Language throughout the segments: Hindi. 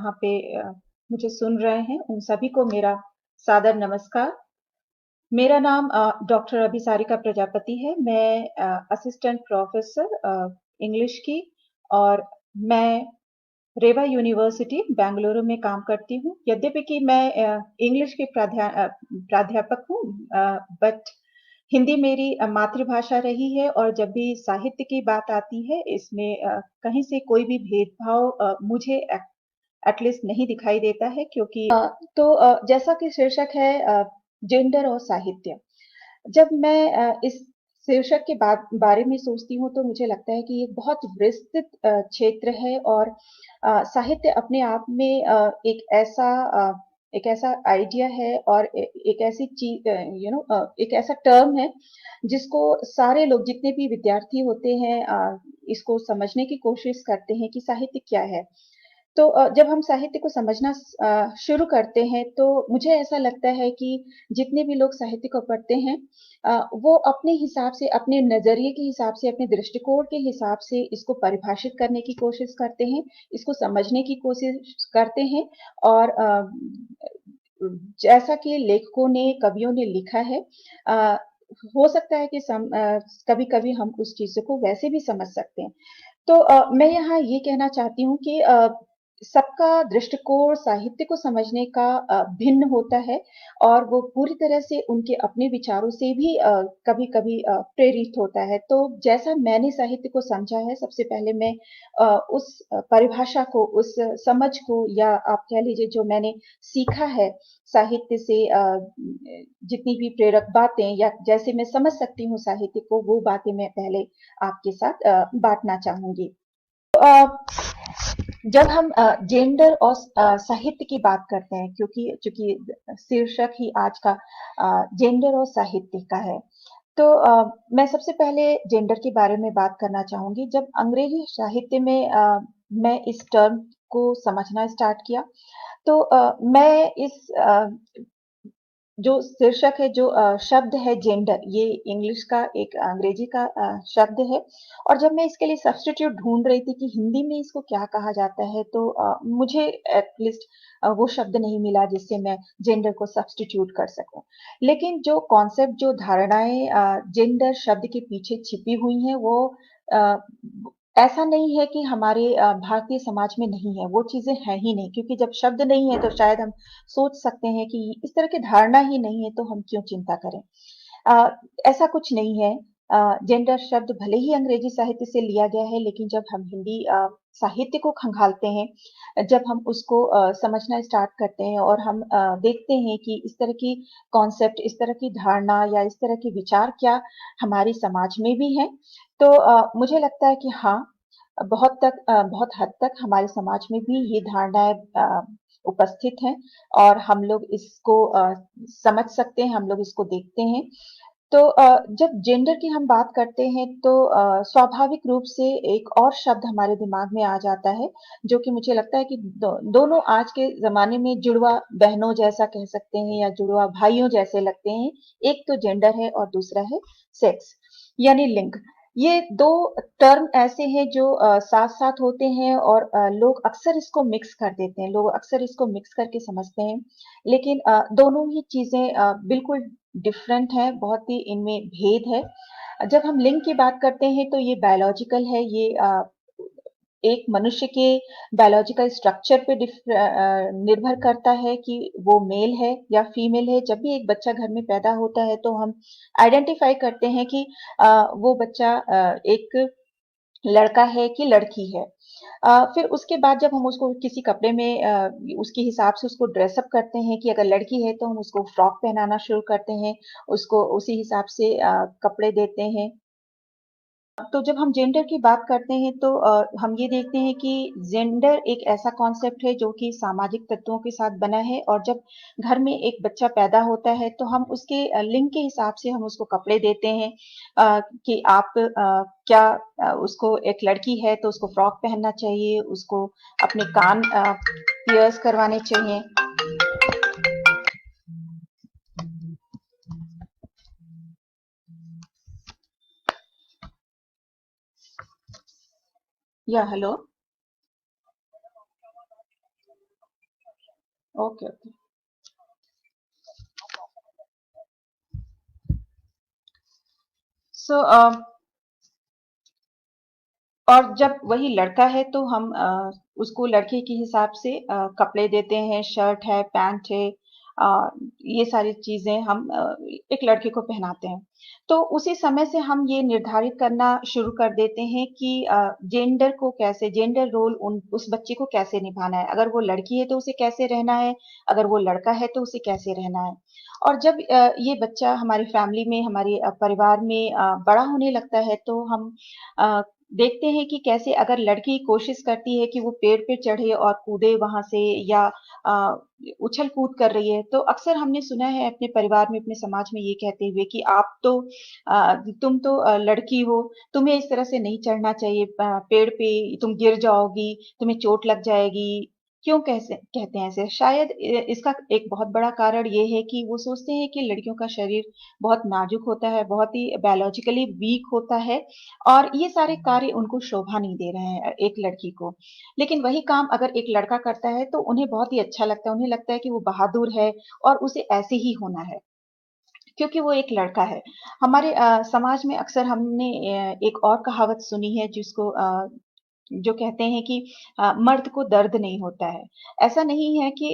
जहाँ पे मुझे सुन रहे हैं उन सभी को मेरा सादर नमस्कार। मेरा नाम डॉक्टर अभिसारिका प्रजापति है। मैं असिस्टेंट प्रोफेसर इंग्लिश की और मैं रेवा यूनिवर्सिटी बेंगलुरु में काम करती हूँ। यद्यपि कि मैं इंग्लिश की प्राध्यापक हूँ, बट हिंदी मेरी मातृभाषा रही है और जब भी साहित्य की बात आती है इसमें कहीं से कोई भी भेदभाव मुझे एटलीस्ट नहीं दिखाई देता है, क्योंकि जैसा कि शीर्षक है जेंडर और साहित्य। जब मैं इस शीर्षक के बारे में सोचती हूँ तो मुझे लगता है कि ये बहुत विस्तृत क्षेत्र है और साहित्य अपने आप में एक ऐसा आइडिया है और एक ऐसी चीज एक ऐसा टर्म है जिसको सारे लोग, जितने भी विद्यार्थी होते हैं, इसको समझने की कोशिश करते हैं कि साहित्य क्या है। तो जब हम साहित्य को समझना शुरू करते हैं तो मुझे ऐसा लगता है कि जितने भी लोग साहित्य को पढ़ते हैं वो अपने हिसाब से, अपने नजरिए के हिसाब से, अपने दृष्टिकोण के हिसाब से इसको परिभाषित करने की कोशिश करते हैं, इसको समझने की कोशिश करते हैं। और जैसा कि लेखकों ने, कवियों ने लिखा है, अ, हो सकता है कि कभी कभी हम उस चीजों को वैसे भी समझ सकते हैं। तो मैं यहाँ ये कहना चाहती हूँ कि सबका दृष्टिकोण साहित्य को समझने का भिन्न होता है और वो पूरी तरह से उनके अपने विचारों से भी कभी-कभी प्रेरित होता है। तो जैसा मैंने साहित्य को समझा है, सबसे पहले मैं उस परिभाषा को, उस समझ को, या आप कह लीजिए जो मैंने सीखा है साहित्य से, जितनी भी प्रेरक बातें या जैसे मैं समझ सकती हूँ साहित्य को, वो बातें मैं पहले आपके साथ बांटना चाहूंगी। जब हम जेंडर और साहित्य की बात करते हैं, क्योंकि चूंकि शीर्षक ही आज का जेंडर और साहित्य का है, तो मैं सबसे पहले जेंडर के बारे में बात करना चाहूंगी। जब अंग्रेजी साहित्य में मैं इस टर्म को समझना स्टार्ट किया तो मैं इस जो शीर्षक है, जो शब्द है जेंडर, ये इंग्लिश का एक अंग्रेजी का शब्द है। और जब मैं इसके लिए सब्स्टिट्यूट ढूंढ रही थी कि हिंदी में इसको क्या कहा जाता है, तो मुझे एटलीस्ट वो शब्द नहीं मिला जिससे मैं जेंडर को सब्स्टिट्यूट कर सकूं। लेकिन जो कॉन्सेप्ट, जो धारणाएं जेंडर शब्द के पीछे छिपी हुई हैं, वो अ, ऐसा नहीं है कि हमारे भारतीय समाज में नहीं है, वो चीजें हैं ही नहीं। क्योंकि जब शब्द नहीं है तो शायद हम सोच सकते हैं कि इस तरह की धारणा ही नहीं है तो हम क्यों चिंता करें। अ, ऐसा कुछ नहीं है। जेंडर शब्द भले ही अंग्रेजी साहित्य से लिया गया है, लेकिन जब हम हिंदी साहित्य को खंगालते हैं, जब हम उसको समझना स्टार्ट करते हैं और हम देखते हैं कि इस तरह की कॉन्सेप्ट, इस तरह की धारणा या इस तरह के विचार क्या हमारे समाज में भी हैं, तो मुझे लगता है कि हाँ, बहुत हद तक हमारे समाज में भी ये धारणाएं उपस्थित हैं और हम लोग इसको समझ सकते हैं, हम लोग इसको देखते हैं। तो जब जेंडर की हम बात करते हैं तो स्वाभाविक रूप से एक और शब्द हमारे दिमाग में आ जाता है, जो कि मुझे लगता है कि दोनों आज के ज़माने में जुड़वा बहनों जैसा कह सकते हैं या जुड़वा भाइयों जैसे लगते हैं। एक तो जेंडर है और दूसरा है सेक्स, यानी लिंग। ये 2 टर्म ऐसे हैं जो साथ-साथ होते हैं और लोग अक्सर इसको मिक्स कर देते हैं, लोग अक्सर इसको मिक्स करके समझते हैं। लेकिन दोनों ही चीज़ें बिल्कुल डिफरेंट है, बहुत ही इनमें भेद है। जब हम लिंग की बात करते हैं तो ये बायोलॉजिकल है, ये एक मनुष्य के बायोलॉजिकल स्ट्रक्चर पे निर्भर करता है कि वो मेल है या फीमेल है। जब भी एक बच्चा घर में पैदा होता है तो हम आइडेंटिफाई करते हैं कि वो बच्चा एक लड़का है कि लड़की है। फिर उसके बाद जब हम उसको किसी कपड़े में उसके हिसाब से उसको ड्रेसअप करते हैं, कि अगर लड़की है तो हम उसको फ्रॉक पहनाना शुरू करते हैं, उसको उसी हिसाब से कपड़े देते हैं। तो जब हम जेंडर की बात करते हैं तो हम ये देखते हैं कि जेंडर एक ऐसा कॉन्सेप्ट है जो कि सामाजिक तत्वों के साथ बना है, और जब घर में एक बच्चा पैदा होता है तो हम उसके लिंग के हिसाब से हम उसको कपड़े देते हैं, कि आप क्या उसको, एक लड़की है तो उसको फ्रॉक पहनना चाहिए, उसको अपने कान पियर्स करवाने चाहिए। या हेलो। Okay, okay. सो और जब वही लड़का है तो हम उसको लड़के के हिसाब से कपड़े देते हैं, शर्ट है, पैंट है, अ, ये सारी चीजें हम एक लड़के को पहनाते हैं। तो उसी समय से हम ये निर्धारित करना शुरू कर देते हैं कि जेंडर को कैसे, जेंडर रोल उन उस बच्चे को कैसे निभाना है। अगर वो लड़की है तो उसे कैसे रहना है, अगर वो लड़का है तो उसे कैसे रहना है। और जब ये बच्चा हमारी फैमिली में, हमारे परिवार में बड़ा होने लगता है तो हम अ, देखते हैं कि कैसे अगर लड़की कोशिश करती है कि वो पेड़ पे चढ़े और कूदे वहां से, या अ, उछल कूद कर रही है, तो अक्सर हमने सुना है अपने परिवार में, अपने समाज में ये कहते हुए कि आप तो तुम तो लड़की हो, तुम्हें इस तरह से नहीं चढ़ना चाहिए पेड़ पे, तुम गिर जाओगी, तुम्हें चोट लग जाएगी। क्यों कैसे कहते हैं ऐसे? शायद इसका एक बहुत बड़ा कारण ये है कि वो सोचते हैं कि लड़कियों का शरीर बहुत नाजुक होता है, बहुत ही बायोलॉजिकली वीक होता है, और ये सारे कार्य उनको शोभा नहीं दे रहे हैं एक लड़की को। लेकिन वही काम अगर एक लड़का करता है तो उन्हें बहुत ही अच्छा लगता है, उन्हें लगता है कि वो बहादुर है और उसे ऐसे ही होना है, क्योंकि वो एक लड़का है। हमारे समाज में अक्सर हमने एक और कहावत सुनी है जिसको जो कहते हैं कि मर्द को दर्द नहीं होता है। ऐसा नहीं है कि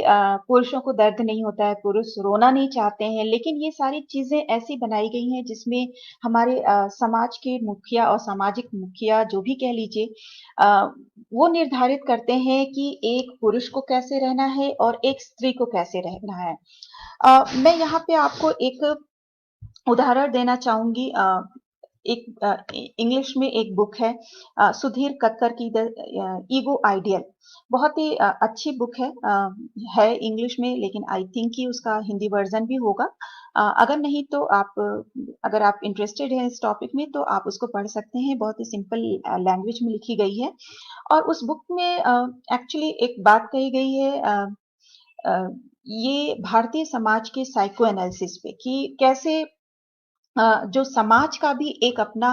पुरुषों को दर्द नहीं होता है, पुरुष रोना नहीं चाहते हैं, लेकिन ये सारी चीज़ें ऐसी बनाई गई हैं जिसमें हमारे समाज के मुखिया और सामाजिक मुखिया जो भी कह लीजिए, अ, वो निर्धारित करते हैं कि एक पुरुष को कैसे रहना है और एक स्त्री को कैसे रहना है। मैं यहाँ पे आपको एक उदाहरण देना चाहूंगी। एक इंग्लिश में एक बुक है, सुधीर कक्कर की द ईगो आइडियल। बहुत ही अच्छी बुक है इंग्लिश में, लेकिन आई थिंक कि उसका हिंदी वर्जन भी होगा। अगर नहीं तो आप, अगर आप इंटरेस्टेड हैं इस टॉपिक में तो आप उसको पढ़ सकते हैं, बहुत ही सिंपल लैंग्वेज में लिखी गई है। और उस बुक में एक्चुअली एक बात कही गई है, अ, ये भारतीय समाज के साइको एनालिसिस पे, कि कैसे जो समाज का भी एक अपना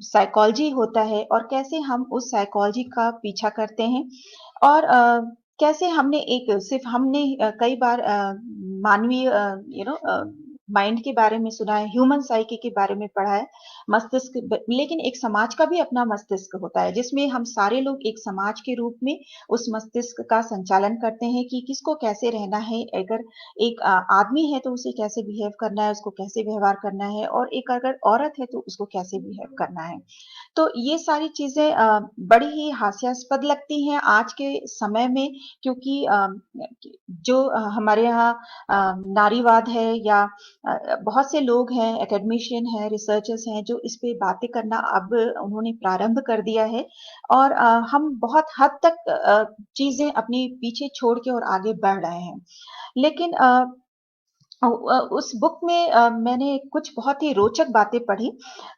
साइकोलॉजी होता है, और कैसे हम उस साइकोलॉजी का पीछा करते हैं, और कैसे हमने एक सिर्फ हमने कई बार मानवीय माइंड के बारे में सुना है, ह्यूमन साइकी के बारे में पढ़ा है, लेकिन एक समाज का भी अपना मस्तिष्क होता है जिसमें हम सारे लोग एक समाज के रूप में उस मस्तिष्क का संचालन करते हैं कि किसको कैसे रहना है। अगर एक आदमी है तो उसे कैसे बिहेव करना है, उसको कैसे व्यवहार करना है, और एक अगर औरत है तो उसको कैसे बिहेव करना है। तो ये सारी चीजें बड़ी ही हास्यास्पद लगती हैं आज के समय में, क्योंकि जो हमारे यहाँ नारीवाद है, या बहुत से लोग हैं, एकेडमिशियन हैं, रिसर्चर्स हैं, जो इस पे बातें करना अब उन्होंने प्रारंभ कर दिया है। और हम बहुत हद तक चीजें अपनी पीछे छोड़ के और आगे बढ़ रहे हैं। लेकिन उस बुक में मैंने कुछ बहुत ही रोचक बातें पढ़ी।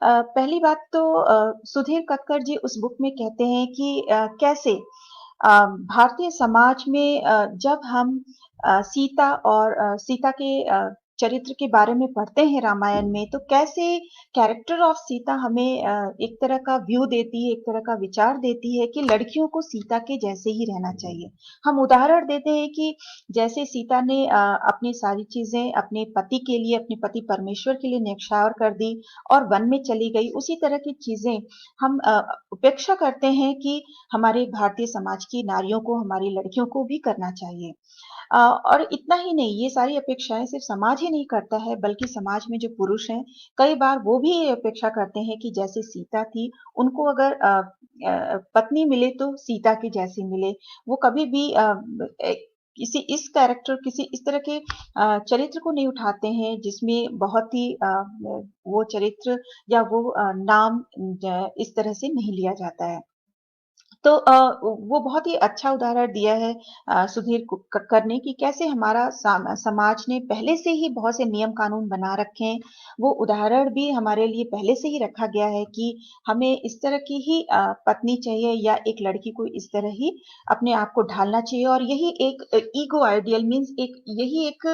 पहली बात तो सुधीर कक्कर जी उस बुक में कहते हैं कि कैसे भारतीय समाज में जब हम सीता और सीता के चरित्र के बारे में पढ़ते हैं रामायण में, तो कैसे कैरेक्टर ऑफ सीता हमें एक तरह का व्यू देती है, एक तरह का विचार देती है कि लड़कियों को सीता के जैसे ही रहना चाहिए। हम उदाहरण देते हैं कि जैसे सीता ने अपनी सारी चीजें अपने पति के लिए, अपने पति परमेश्वर के लिए न्यौछावर कर दी और वन में चली गई, उसी तरह की चीजें हम उपेक्षा करते हैं कि हमारे भारतीय समाज की नारियों को, हमारी लड़कियों को भी करना चाहिए। और इतना ही नहीं, ये सारी अपेक्षाएं सिर्फ समाज ही नहीं करता है, बल्कि समाज में जो पुरुष हैं, कई बार वो भी ये अपेक्षा करते हैं कि जैसे सीता थी, उनको अगर पत्नी मिले तो सीता की जैसी मिले। वो कभी भी किसी इस कैरेक्टर, किसी इस तरह के चरित्र को नहीं उठाते हैं जिसमें बहुत ही वो चरित्र या वो नाम इस तरह से नहीं लिया जाता है। तो वो बहुत ही अच्छा उदाहरण दिया है सुधीर कक्कर ने, कि कैसे हमारा समाज ने पहले से ही बहुत से नियम कानून बना रखे हैं। वो उदाहरण भी हमारे लिए पहले से ही रखा गया है कि हमें इस तरह की ही पत्नी चाहिए, या एक लड़की को इस तरह ही अपने आप को ढालना चाहिए। और यही एक ईगो आइडियल मीन्स एक, यही एक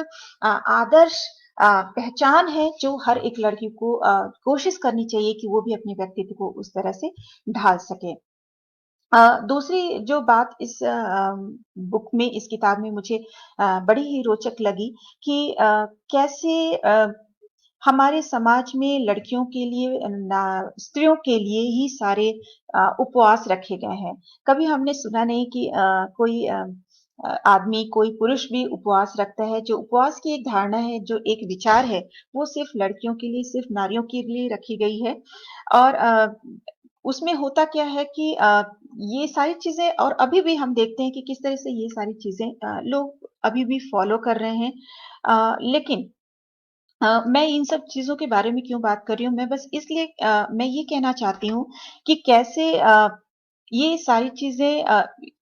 आदर्श पहचान है जो हर एक लड़की को कोशिश करनी चाहिए कि वो भी अपने व्यक्तित्व को उस तरह से ढाल सके। दूसरी जो बात इस बुक में, इस किताब में मुझे बड़ी ही रोचक लगी कि कैसे हमारे समाज में लड़कियों के लिए स्त्रियों के लिए ही सारे उपवास रखे गए हैं। कभी हमने सुना नहीं कि कोई आदमी, कोई पुरुष भी उपवास रखता है। जो उपवास की एक धारणा है, जो एक विचार है, वो सिर्फ लड़कियों के लिए, सिर्फ नारियों के लिए रखी गई है। और उसमें होता क्या है कि ये सारी चीजें, और अभी भी हम देखते हैं कि किस तरह से ये सारी चीजें लोग अभी भी फॉलो कर रहे हैं। लेकिन मैं इन सब चीज़ों के बारे में क्यों बात कर रही हूँ, मैं बस इसलिए मैं ये कहना चाहती हूँ कि कैसे ये सारी चीज़ें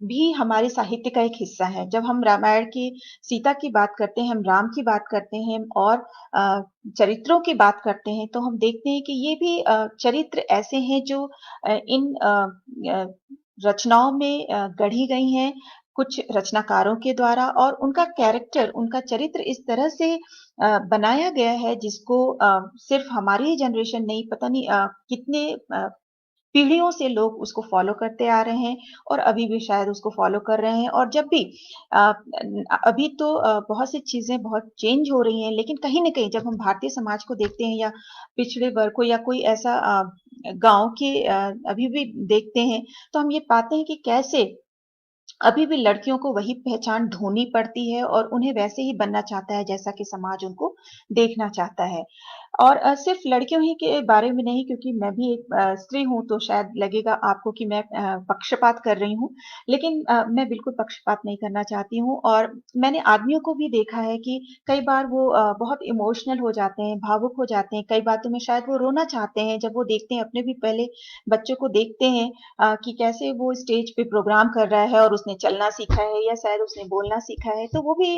भी हमारे साहित्य का एक हिस्सा है। जब हम रामायण की सीता की बात करते हैं, हम राम की बात करते हैं और चरित्रों की बात करते हैं, तो हम देखते हैं कि ये भी चरित्र ऐसे हैं जो इन रचनाओं में गढ़ी गई हैं, कुछ रचनाकारों के द्वारा, और उनका कैरेक्टर, उनका चरित्र इस तरह से बनाया गया है जिसको सिर्फ हमारी ही जनरेशन नहीं, पता नहीं कितने पीढ़ियों से लोग उसको फॉलो करते आ रहे हैं और अभी भी शायद उसको फॉलो कर रहे हैं। और जब भी अभी तो बहुत सी चीजें बहुत चेंज हो रही हैं, लेकिन कहीं ना कहीं जब हम भारतीय समाज को देखते हैं या पिछड़े वर्ग को या कोई ऐसा गांव के अभी भी देखते हैं, तो हम ये पाते हैं कि कैसे अभी भी लड़कियों को वही पहचान ढूंढनी पड़ती है और उन्हें वैसे ही बनना चाहता है जैसा कि समाज उनको देखना चाहता है। और सिर्फ लड़कियों ही के बारे में नहीं, क्योंकि मैं भी एक स्त्री हूं, तो शायद लगेगा आपको कि मैं पक्षपात कर रही हूं, लेकिन मैं बिल्कुल पक्षपात नहीं करना चाहती हूं। और मैंने आदमियों को भी देखा है कि कई बार वो बहुत इमोशनल हो जाते हैं, भावुक हो जाते हैं, कई बातों में शायद वो रोना चाहते हैं जब वो देखते हैं, अपने भी पहले बच्चों को देखते हैं कि कैसे वो स्टेज पे प्रोग्राम कर रहा है और उसने चलना सीखा है या शायद उसने बोलना सीखा है, तो वो भी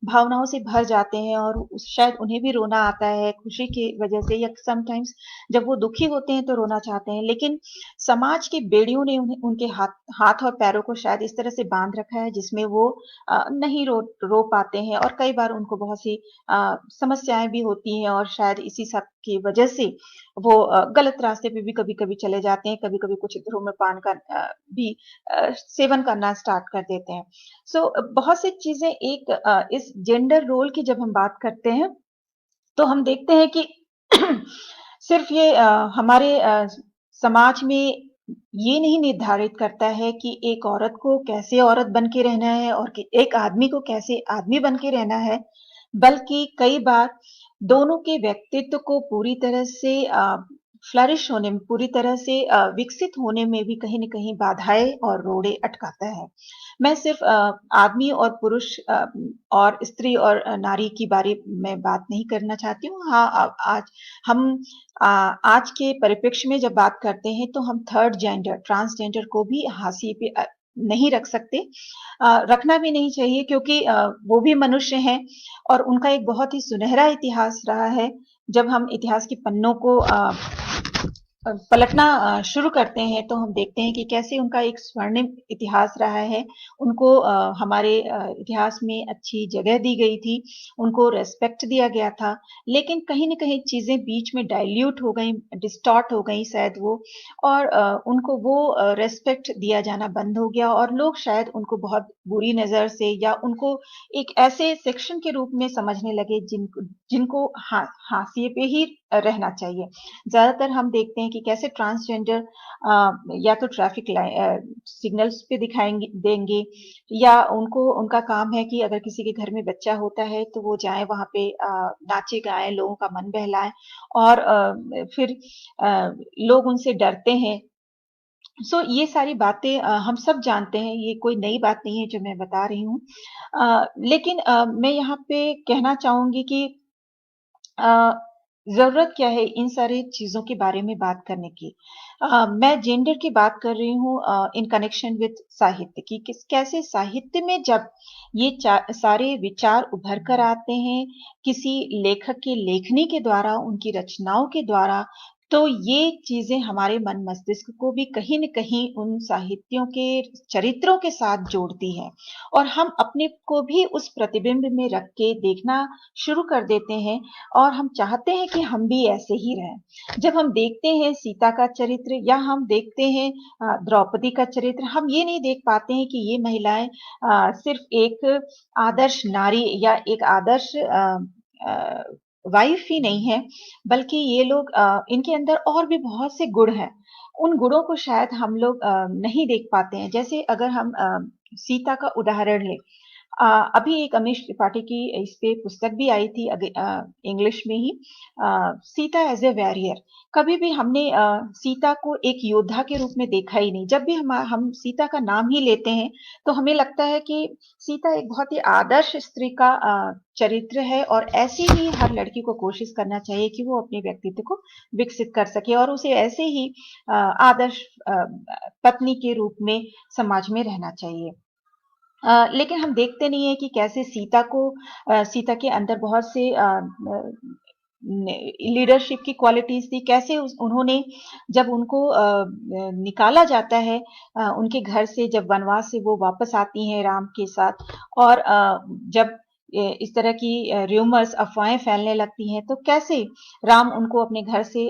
भावनाओं से भर जाते हैं और शायद उन्हें भी रोना आता है खुशी की वजह से, या समटाइम्स जब वो दुखी होते हैं तो रोना चाहते हैं। लेकिन समाज की बेड़ियों ने उन्हें, उनके हाथ हाथ और पैरों को शायद इस तरह से बांध रखा है जिसमें वो नहीं रो पाते हैं, और कई बार उनको बहुत सी समस्याएं भी होती हैं और शायद इसी सब की वजह से वो गलत रास्ते पे भी कभी-कभी चले जाते हैं, कभी-कभी कुछ धूम्रपान का भी सेवन करना स्टार्ट कर देते हैं। सो बहुत सी चीजें एक इस जेंडर रोल की जब हम बात करते हैं, तो हम देखते हैं कि सिर्फ ये हमारे समाज में ये नहीं निर्धारित करता है कि एक औरत को कैसे औरत बन के रहना है और कि एक आदमी को कैसे आदमी बन के रहना है, बल्कि कई बार दोनों के व्यक्तित्व को पूरी तरह से फ्लरिश होने में, पूरी तरह से विकसित होने में भी कहीं न कहीं बाधाएँ और रोड़े अटकाता है। मैं सिर्फ आदमी और पुरुष और स्त्री और नारी की बारे में बात नहीं करना चाहती हूँ। हाँ, आज हम आज के परिप्रेक्ष्य में जब बात करते हैं, तो हम थर्ड जेंडर, ट्रांसजेंडर को भी हाशिए पे नहीं रख सकते। रखना भी नहीं चाहिए, क्योंकि वो भी मनुष्य हैं और उनका एक बहुत ही सुनहरा इतिहास रहा है। जब हम इतिहास के पन्नों को पलटना शुरू करते हैं, तो हम देखते हैं कि कैसे उनका एक स्वर्णिम इतिहास रहा है। उनको हमारे इतिहास में अच्छी जगह दी गई थी, उनको रिस्पेक्ट दिया गया था। लेकिन कहीं न कहीं चीज़ें बीच में डाइल्यूट हो गईं, डिस्टॉर्ट हो गईं शायद वो, और उनको वो रिस्पेक्ट दिया जाना बंद हो गया और लोग शायद उनको बहुत बुरी नज़र से या उनको एक ऐसे सेक्शन के रूप में समझने लगे जिनको हाशिए पे ही रहना चाहिए। ज़्यादातर हम देखते हैं कि कैसे ट्रांसजेंडर या तो ट्रैफिक सिग्नल्स पे दिखाएँगे देंगे, या उनको, उनका काम है कि अगर किसी के घर में बच्चा होता है तो वो जाएँ वहाँ पे नाचे-गाएँ, लोगों का मन बहलाएँ, और फिर लोग उनसे डरते हैं। सो ये सारी बातें हम सब जानते हैं, ये कोई नई बात नहीं है जो मैं बता रही हूँ। लेकिन मैं यहाँ पे कहना चाहूँगी कि अ, ज़रूरत क्या है इन सारी चीज़ों के बारे में बात करने की? मैं जेंडर की बात कर रही हूँ इन कनेक्शन विद साहित्य की, किस कैसे साहित्य में जब ये सारे विचार उभर कर आते हैं, किसी लेखक की लेखनी के द्वारा, उनकी रचनाओं के द्वारा, तो ये चीजें हमारे मन मस्तिष्क को भी कहीं न कहीं उन साहित्यों के चरित्रों के साथ जोड़ती है और हम अपने को भी उस प्रतिबिंब में रख के देखना शुरू कर देते हैं और हम चाहते हैं कि हम भी ऐसे ही रहें। जब हम देखते हैं सीता का चरित्र या हम देखते हैं द्रौपदी का चरित्र, हम ये नहीं देख पाते हैं कि ये महिलाएं सिर्फ एक आदर्श नारी या एक आदर्श अ, वाइफ ही नहीं है, बल्कि ये लोग इनके अंदर और भी बहुत से गुण हैं। उन गुणों को शायद हम लोग नहीं देख पाते हैं। जैसे अगर हम सीता का उदाहरण लें, अ, अभी एक अमीश त्रिपाठी की इस पे पुस्तक भी आई थी इंग्लिश में ही, सीता एज ए वॉरियर। कभी भी हमने सीता को एक योद्धा के रूप में देखा ही नहीं। जब भी हम सीता का नाम ही लेते हैं तो हमें लगता है कि सीता एक बहुत ही आदर्श स्त्री का चरित्र है और ऐसी ही हर लड़की को कोशिश करना चाहिए कि वो अपने व्यक्तित्व को विकसित कर सके और उसे ऐसे ही आदर्श पत्नी के रूप में समाज में रहना चाहिए। लेकिन हम देखते नहीं है कि कैसे सीता के अंदर बहुत से लीडरशिप की क्वालिटीज थी, कैसे उन्होंने जब उनको निकाला जाता है उनके घर से, जब वनवास से वो वापस आती हैं राम के साथ और जब इस तरह की र्यूमर्स अफवाहें फैलने लगती हैं तो कैसे राम उनको अपने घर से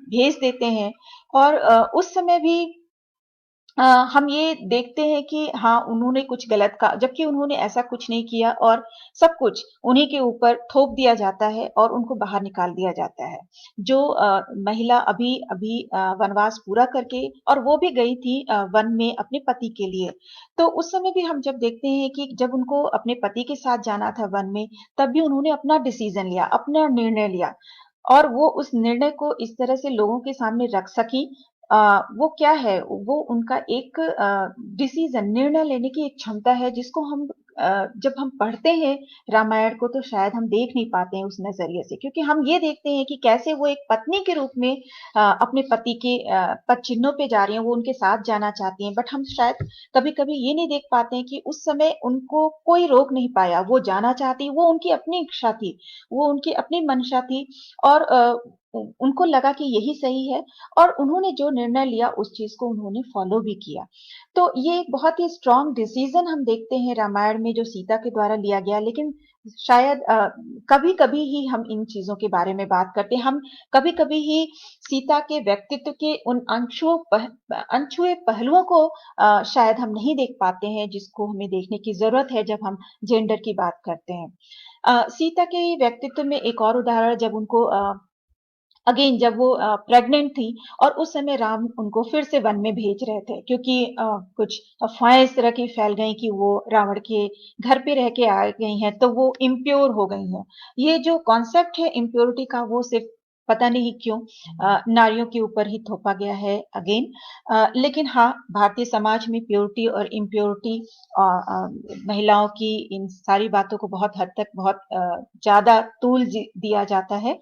भेज देते हैं और उस समय भी हम ये देखते हैं कि हाँ, उन्होंने कुछ गलत कहा, जबकि उन्होंने ऐसा कुछ नहीं किया और सब कुछ उन्हीं के ऊपर थोप दिया जाता है और उनको बाहर निकाल दिया जाता है। जो महिला अभी वनवास पूरा करके और वो भी गई थी वन में अपने पति के लिए। तो उस समय भी हम जब देखते हैं कि जब उनको अपने पति के साथ जाना था वन में, तब भी उन्होंने अपना डिसीजन लिया, अपना निर्णय लिया और वो उस निर्णय को इस तरह से लोगों के सामने रख सकी। वो क्या है, वो उनका एक डिसीजन, निर्णय लेने की एक क्षमता है जिसको हम जब हम पढ़ते हैं रामायण को तो शायद हम देख नहीं पाते हैं उस नजरिए से, क्योंकि हम ये देखते हैं कि कैसे वो एक पत्नी के रूप में अपने पति के पद चिन्हों पे जा रही हैं, वो उनके साथ जाना चाहती हैं, बट हम शायद कभी कभी ये नहीं देख पाते हैं कि उस समय उनको कोई रोक नहीं पाया, वो जाना चाहती, वो उनकी अपनी इच्छा थी, वो उनकी अपनी मंशा थी और उनको लगा कि यही सही है और उन्होंने जो निर्णय लिया उस चीज को उन्होंने फॉलो भी किया। तो ये एक बहुत ही स्ट्रॉन्ग डिसीजन हम देखते हैं रामायण में जो सीता के द्वारा लिया गया, लेकिन शायद कभी कभी ही हम इन चीजों के बारे में बात करते हैं। हम कभी कभी ही सीता के व्यक्तित्व के उन अनछुए पहलुओं को शायद हम नहीं देख पाते हैं जिसको हमें देखने की जरूरत है जब हम जेंडर की बात करते हैं। सीता के व्यक्तित्व में एक और उदाहरण, जब उनको अगेन जब वो प्रेग्नेंट थी और उस समय राम उनको फिर से वन में भेज रहे थे, क्योंकि कुछ अफवाहें इस तरह की फैल गई कि वो रावण के घर पे रह के आ गई हैं तो वो इम्प्योर हो गई हैं। ये जो कॉन्सेप्ट है इम्प्योरिटी का, वो सिर्फ पता नहीं क्यों नारियों के ऊपर ही थोपा गया है अगेन। लेकिन हाँ, भारतीय समाज में प्योरिटी और इम्प्योरिटी महिलाओं की इन सारी बातों को बहुत हद तक बहुत ज्यादा तूल दिया जाता है।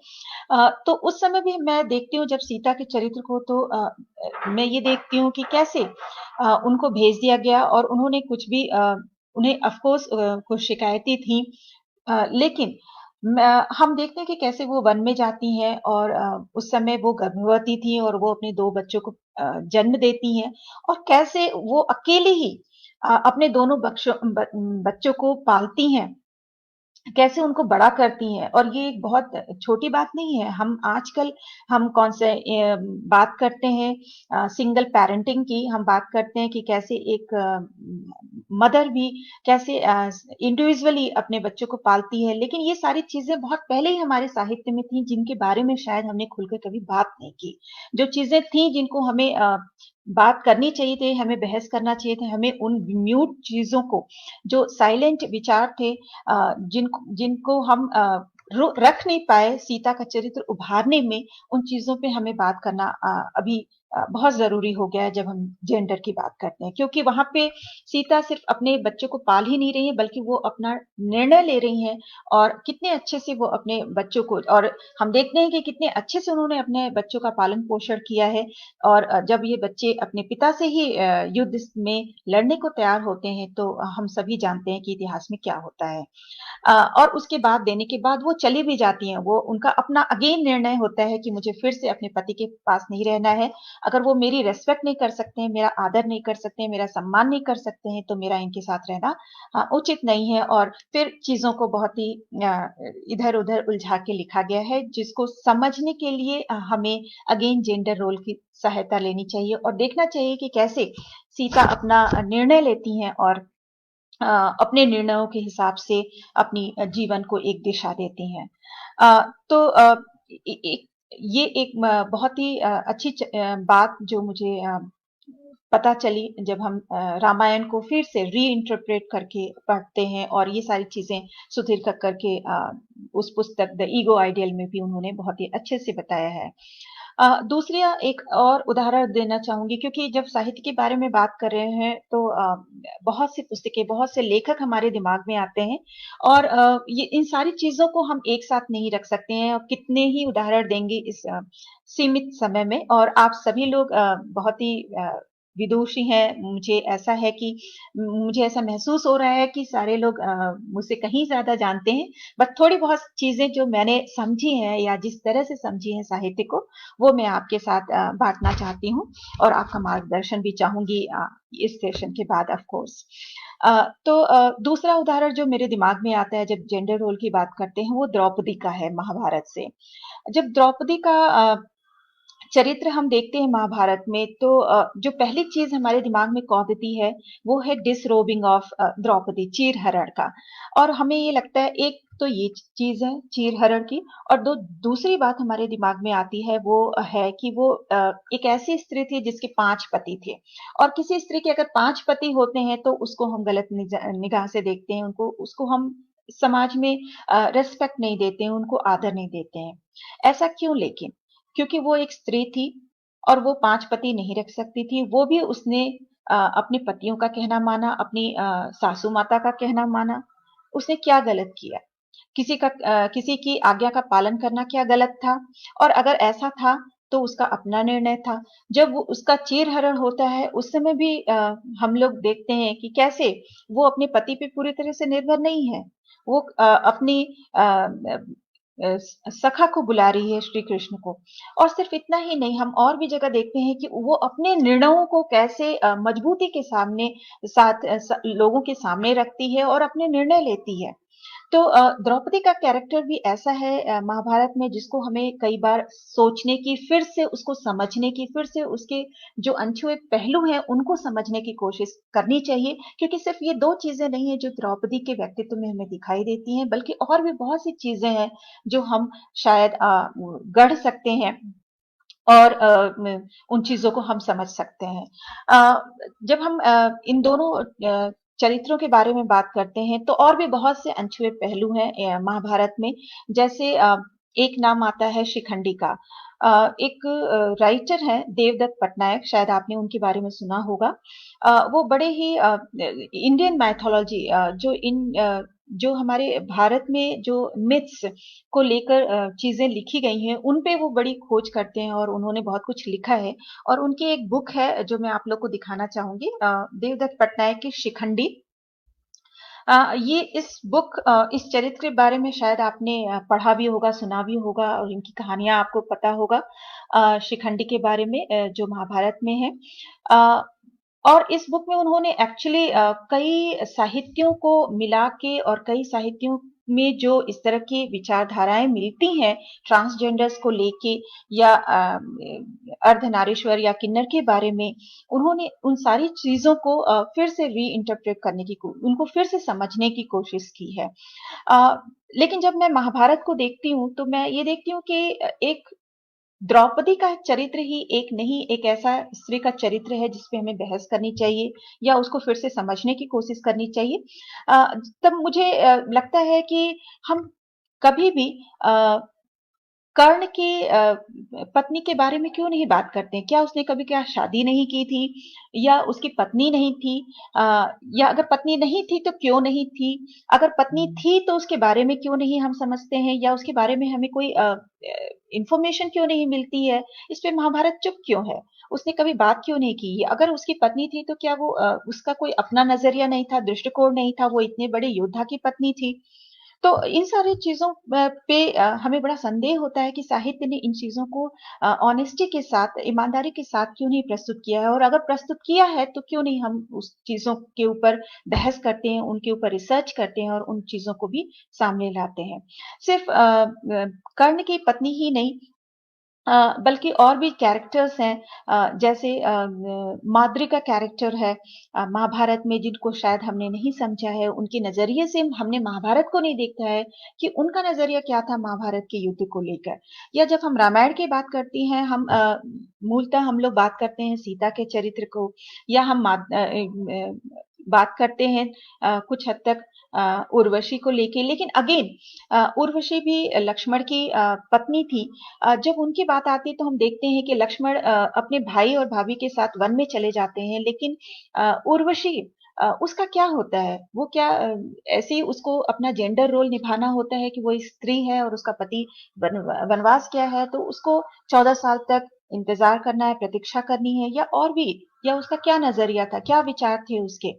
तो उस समय भी मैं देखती हूँ जब सीता के चरित्र को, तो मैं ये देखती हूँ कि कैसे उनको भेज दिया गया और उन्होंने कुछ भी उन्हें ऑफ कोर्स कुछ शिकायतें थी, लेकिन हम देखते हैं कि कैसे वो वन में जाती हैं और उस समय वो गर्भवती थी और वो अपने 2 बच्चों को जन्म देती हैं और कैसे वो अकेले ही अपने दोनों बच्चों को पालती हैं, कैसे उनको बड़ा करती हैं और ये एक बहुत छोटी बात नहीं है। हम आजकल हम कौन से बात करते हैं सिंगल पेरेंटिंग की, हम बात करते हैं कि कैसे एक मदर भी कैसे इंडिविजुअली अपने बच्चों को पालती है, लेकिन ये सारी चीजें बहुत पहले ही हमारे साहित्य में थी जिनके बारे में शायद हमने खुलकर कभी बात नहीं की। जो चीजें थी जिनको हमें बात करनी चाहिए थी, हमें बहस करना चाहिए था, हमें उन म्यूट चीजों को, जो साइलेंट विचार थे जिनको जिनको हम रख नहीं पाए सीता का चरित्र उभारने में, उन चीजों पे हमें बात करना अभी बहुत ज़रूरी हो गया है जब हम जेंडर की बात करते हैं, क्योंकि वहाँ पे सीता सिर्फ़ अपने बच्चों को पाल ही नहीं रही हैं, बल्कि वो अपना निर्णय ले रही हैं और कितने अच्छे से वो अपने बच्चों को, और हम देखते हैं कि कितने अच्छे से उन्होंने अपने बच्चों का पालन-पोषण किया है। और जब ये बच्चे अपने पिता से ही युद्ध में लड़ने को तैयार होते हैं, तो हम सभी जानते हैं कि इतिहास में क्या होता है। और उसके बाद देने के बाद वो चली भी जाती हैं। वो उनका अपना अगेन निर्णय होता है कि मुझे फिर से अपने पति के पास नहीं रहना है। अगर वो मेरी रिस्पेक्ट नहीं कर सकते हैं, मेरा आदर नहीं कर सकते हैं, मेरा सम्मान नहीं कर सकते हैं, तो मेरा इनके साथ रहना उचित नहीं है। और फिर चीज़ों को बहुत ही इधर-उधर उलझा के लिखा गया है, जिसको समझने के लिए हमें अगेन जेंडर रोल की सहायता लेनी चाहिए और देखना चाहिए कि कैसे सीता अपना निर्णय लेती हैं और अ, अपने निर्णयों के हिसाब से अपनी जीवन को एक दिशा देती हैं। तो ये एक बहुत ही अच्छी बात जो मुझे पता चली जब हम रामायण को फिर से रीइंटरप्रेट करके पढ़ते हैं, और ये सारी चीजें सुधीर कक्कर के उस पुस्तक द ईगो आइडियल में भी उन्होंने बहुत ही अच्छे से बताया है। दूसरा एक और उदाहरण देना चाहूँगी, क्योंकि जब साहित्य के बारे में बात कर रहे हैं तो बहुत सी पुस्तकें, बहुत से लेखक हमारे दिमाग में आते हैं, और ये इन सारी चीज़ों को हम एक साथ नहीं रख सकते हैं, और कितने ही उदाहरण देंगे इस सीमित समय में। और आप सभी लोग बहुत ही विदुषी हैं, मुझे ऐसा है कि मुझे ऐसा महसूस हो रहा है कि सारे लोग मुझसे कहीं ज़्यादा जानते हैं। बट थोड़ी बहुत चीज़ें जो मैंने समझी हैं या जिस तरह से समझी हैं साहित्य को, वो मैं आपके साथ बाँटना चाहती हूँ, और आपका मार्गदर्शन भी चाहूँगी इस सेशन के बाद ऑफ कोर्स। तो दूसरा उदाहरण जो मेरे दिमाग में आता है जब जेंडर रोल की बात करते हैं, वो द्रौपदी का है महाभारत से। जब द्रौपदी का चरित्र हम देखते हैं महाभारत में, तो जो पहली चीज़ हमारे दिमाग में कौंधती है, वो है डिसरोबिंग ऑफ द्रौपदी, चीरहरण का। और हमें ये लगता है, एक तो ये चीज़ है चीरहरण की, और दूसरी बात हमारे दिमाग में आती है, वो है कि वो एक ऐसी स्त्री थी जिसके 5 पति थे। और किसी स्त्री के अगर 5 पति होते हैं, तो उसको हम गलत निगाह से देखते हैं, उसको हम समाज में रिस्पेक्ट नहीं देते हैं, उनको आदर नहीं देते हैं। ऐसा क्यों लेकिन? क्योंकि वो एक स्त्री थी और वो 5 पति नहीं रख सकती थी। वो भी उसने अपने पतियों का कहना माना, अपनी सासू माता का कहना माना। उसने क्या गलत किया? किसी की आज्ञा का पालन करना क्या गलत था? और अगर ऐसा था, तो उसका अपना निर्णय था। जब वो उसका चीरहरण होता है, उस समय भी हम लोग देखते हैं कि कैसे वो अपने पति पे पूरी तरह से निर्भर नहीं है। वो अपनी सखा को बुला रही है, श्री कृष्ण को। और सिर्फ इतना ही नहीं, हम और भी जगह देखते हैं कि वो अपने निर्णयों को कैसे मजबूती के साथ लोगों के सामने रखती है और अपने निर्णय लेती है। तो द्रौपदी का कैरेक्टर भी ऐसा है महाभारत में, जिसको हमें कई बार सोचने की, फिर से उसको समझने की, फिर से उसके जो अनछुए पहलू हैं उनको समझने की कोशिश करनी चाहिए, क्योंकि सिर्फ ये 2 चीजें नहीं है जो द्रौपदी के व्यक्तित्व में हमें दिखाई देती हैं, बल्कि और भी बहुत सी चीजें हैं जो हम शायद गढ़ सकते हैं, और उन चीज़ों को हम समझ सकते हैं। जब हम इन दोनों चरित्रों के बारे में बात करते हैं, तो और भी बहुत से अनछुए पहलू हैं महाभारत में। जैसे एक नाम आता है शिखंडी का। एक राइटर हैं देवदत्त पटनायक, शायद आपने उनके बारे में सुना होगा। वो बड़े ही इंडियन माइथोलॉजी जो हमारे भारत में जो मिथ्स को लेकर चीज़ें लिखी गई हैं, उन पे वो बड़ी खोज करते हैं, और उन्होंने बहुत कुछ लिखा है। और उनकी एक बुक है जो मैं आप लोग को दिखाना चाहूँगी, देवदत्त पटनायक की शिखंडी। इस चरित्र के बारे में शायद आपने पढ़ा भी होगा, सुना भी होगा, और इनकी कहानियाँ आपको पता होगा शिखंडी के बारे में, जो महाभारत में है। अ, और इस बुक में उन्होंने एक्चुअली कई साहित्यों को मिला के, और कई साहित्यों में जो इस तरह की विचारधाराएं मिलती हैं ट्रांसजेंडर्स को लेके, या अर्धनारीश्वर या किन्नर के बारे में, उन्होंने उन सारी चीजों को फिर से रीइंटरप्रेट करने की उनको फिर से समझने की कोशिश की है। अ, लेकिन जब मैं महाभारत को देखती हूँ, तो मैं ये देखती हूँ कि एक द्रौपदी का चरित्र ही एक नहीं, एक ऐसा स्त्री का चरित्र है जिस पे हमें बहस करनी चाहिए, या उसको फिर से समझने की कोशिश करनी चाहिए। अ, तब मुझे लगता है कि हम कभी भी कर्ण की पत्नी के बारे में क्यों नहीं बात करते हैं? क्या उसने कभी क्या शादी नहीं की थी या उसकी पत्नी नहीं थी? अ, या अगर पत्नी नहीं थी तो क्यों नहीं थी? अगर पत्नी थी तो उसके बारे में क्यों नहीं हम समझते हैं या उसके बारे में हमें कोई इंफॉर्मेशन क्यों नहीं मिलती है? इस पे महाभारत चुप क्यों है? उसने कभी बात क्यों नहीं की? अगर उसकी पत्नी थी तो क्या वो उसका कोई अपना नजरिया नहीं था, दृष्टिकोण नहीं था? वो इतने बड़े योद्धा की पत्नी थी। तो इन सारी चीज़ों पे हमें बड़ा संदेह होता है कि साहित्य ने इन चीज़ों को ऑनेस्टी के साथ, ईमानदारी के साथ क्यों नहीं प्रस्तुत किया है और अगर प्रस्तुत किया है, तो क्यों नहीं हम उस चीज़ों के ऊपर बहस करते हैं, उनके ऊपर रिसर्च करते हैं और उन चीज़ों को भी सामने लाते हैं। सिर्फ़ कर्ण की पत्नी ही नहीं बल्कि और भी कैरेक्टर्स हैं जैसे माद्री का कैरेक्टर है महाभारत में जिनको शायद हमने नहीं समझा है उनके नजरिए से हमने महाभारत को नहीं देखा है कि उनका नजरिया क्या था महाभारत के युद्ध को लेकर या जब हम रामायण की बात करती हैं हम मूलतः हम लोग बात करते हैं सीता के चरित्र को या हम बात करते हैं कुछ हद तक उर्वशी को लेके लेकिन अगेन उर्वशी भी लक्ष्मण की पत्नी थी जब उनकी बात आती है तो हम देखते हैं कि लक्ष्मण अपने भाई और भाभी के साथ वन में चले जाते हैं लेकिन उर्वशी उसका क्या होता है वो क्या ऐसे ही उसको अपना जेंडर रोल निभाना होता है कि वो स्त्री है और उसका पति वनवास गया है तो उसको 14 साल तक इंतजार करना है प्रतीक्षा करनी है या और भी या उसका क्या नजरिया था क्या विचार थे उसके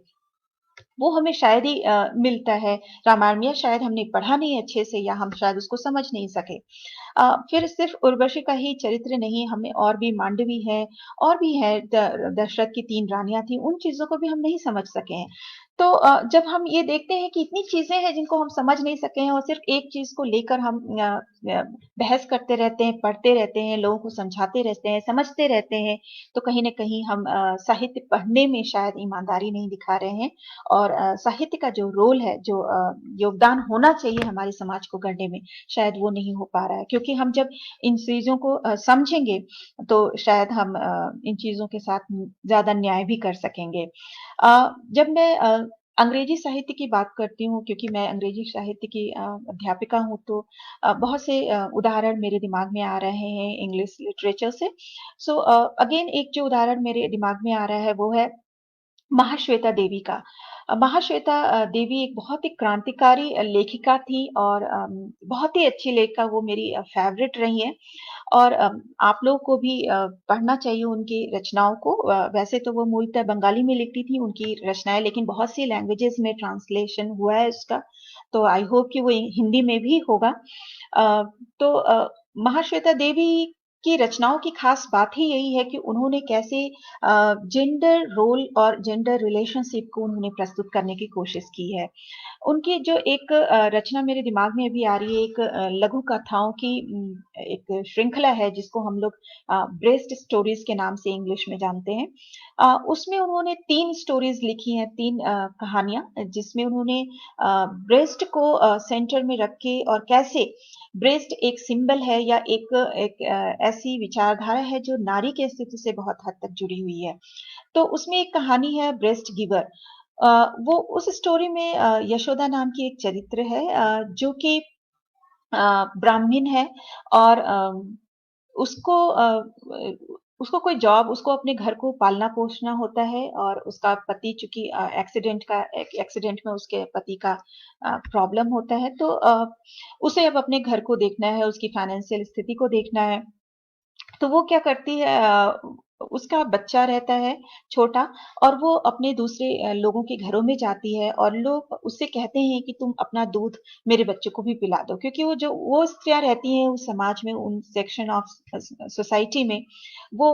वो हमें शायद ही मिलता है रामायण में या शायद हमने पढ़ा नहीं अच्छे से या हम शायद उसको समझ नहीं सके फिर सिर्फ उर्वशी का ही चरित्र नहीं हमें और भी मांडवी है और भी है दशरथ की 3 रानियां थी उन चीजों को भी हम नहीं समझ सके हैं तो जब हम ये देखते हैं कि इतनी चीजें हैं जिनको हम समझ नहीं सके हैं और सिर्फ एक चीज को लेकर हम बहस करते रहते हैं पढ़ते रहते हैं लोगों को समझाते रहते हैं समझते रहते हैं तो कहीं ना कहीं हम साहित्य पढ़ने में शायद ईमानदारी नहीं दिखा रहे हैं और साहित्य का जो रोल है जो योगदान होना चाहिए हमारे समाज को गढ़ने में शायद वो नहीं हो पा रहा है क्योंकि हम जब इन चीजों को समझेंगे तो शायद हम इन चीजों के साथ ज्यादा न्याय भी कर सकेंगे जब मैं अंग्रेजी साहित्य की बात करती हूँ क्योंकि मैं अंग्रेजी साहित्य की अध्यापिका हूँ तो बहुत से उदाहरण मेरे दिमाग में आ रहे हैं इंग्लिश लिटरेचर से सो अगेन एक जो उदाहरण मेरे दिमाग में आ रहा है वो है महाश्वेता देवी का महाश्वेता देवी एक बहुत ही क्रांतिकारी लेखिका थी और बहुत ही अच्छी लेखिका वो मेरी फेवरेट रही है और आप लोगों को भी पढ़ना चाहिए उनकी रचनाओं को वैसे तो वो मूलतः बंगाली में लिखती थी उनकी रचनाएं लेकिन बहुत सी लैंग्वेजेस में ट्रांसलेशन हुआ है उसका तो आई होप कि वो हिंदी में भी होगा अ, तो महाश्वेता देवी की रचनाओं की खास बात ही यही है कि उन्होंने कैसे जेंडर रोल और जेंडर रिलेशनशिप को उन्होंने प्रस्तुत करने की कोशिश की है उनकी जो एक रचना मेरे दिमाग में अभी आ रही है एक लघु कथाओं की एक श्रृंखला है जिसको हम लोग ब्रेस्ट स्टोरीज के नाम से इंग्लिश में जानते हैं उसमें उन्होंने 3 स्टोरीज लिखी हैं 3 कहानियां जिसमें उन्होंने ब्रेस्ट को सेंटर में रख के और कैसे ब्रेस्ट एक सिंबल है या एक ऐसी विचारधारा है जो नारी के अस्तित्व से बहुत हद तक जुड़ी हुई है तो उसमें एक कहानी है ब्रेस्ट गिवर वो उस स्टोरी में यशोदा नाम की एक चरित्र है जो कि ब्राह्मण है और उसको उसको कोई जॉब उसको अपने घर को पालना पोषना होता है और उसका पति चूंकि एक्सीडेंट में उसके पति का प्रॉब्लम होता है तो उसे अब अपने घर को देखना है उसकी फाइनेंशियल स्थिति को देखना है तो वो क्या करती है उसका बच्चा रहता है छोटा और वो अपने दूसरे लोगों के घरों में जाती है और लोग उससे कहते हैं कि तुम अपना दूध मेरे बच्चे को भी पिला दो क्योंकि वो स्त्रियां रहती हैं उस समाज में उन सेक्शन ऑफ सोसाइटी में वो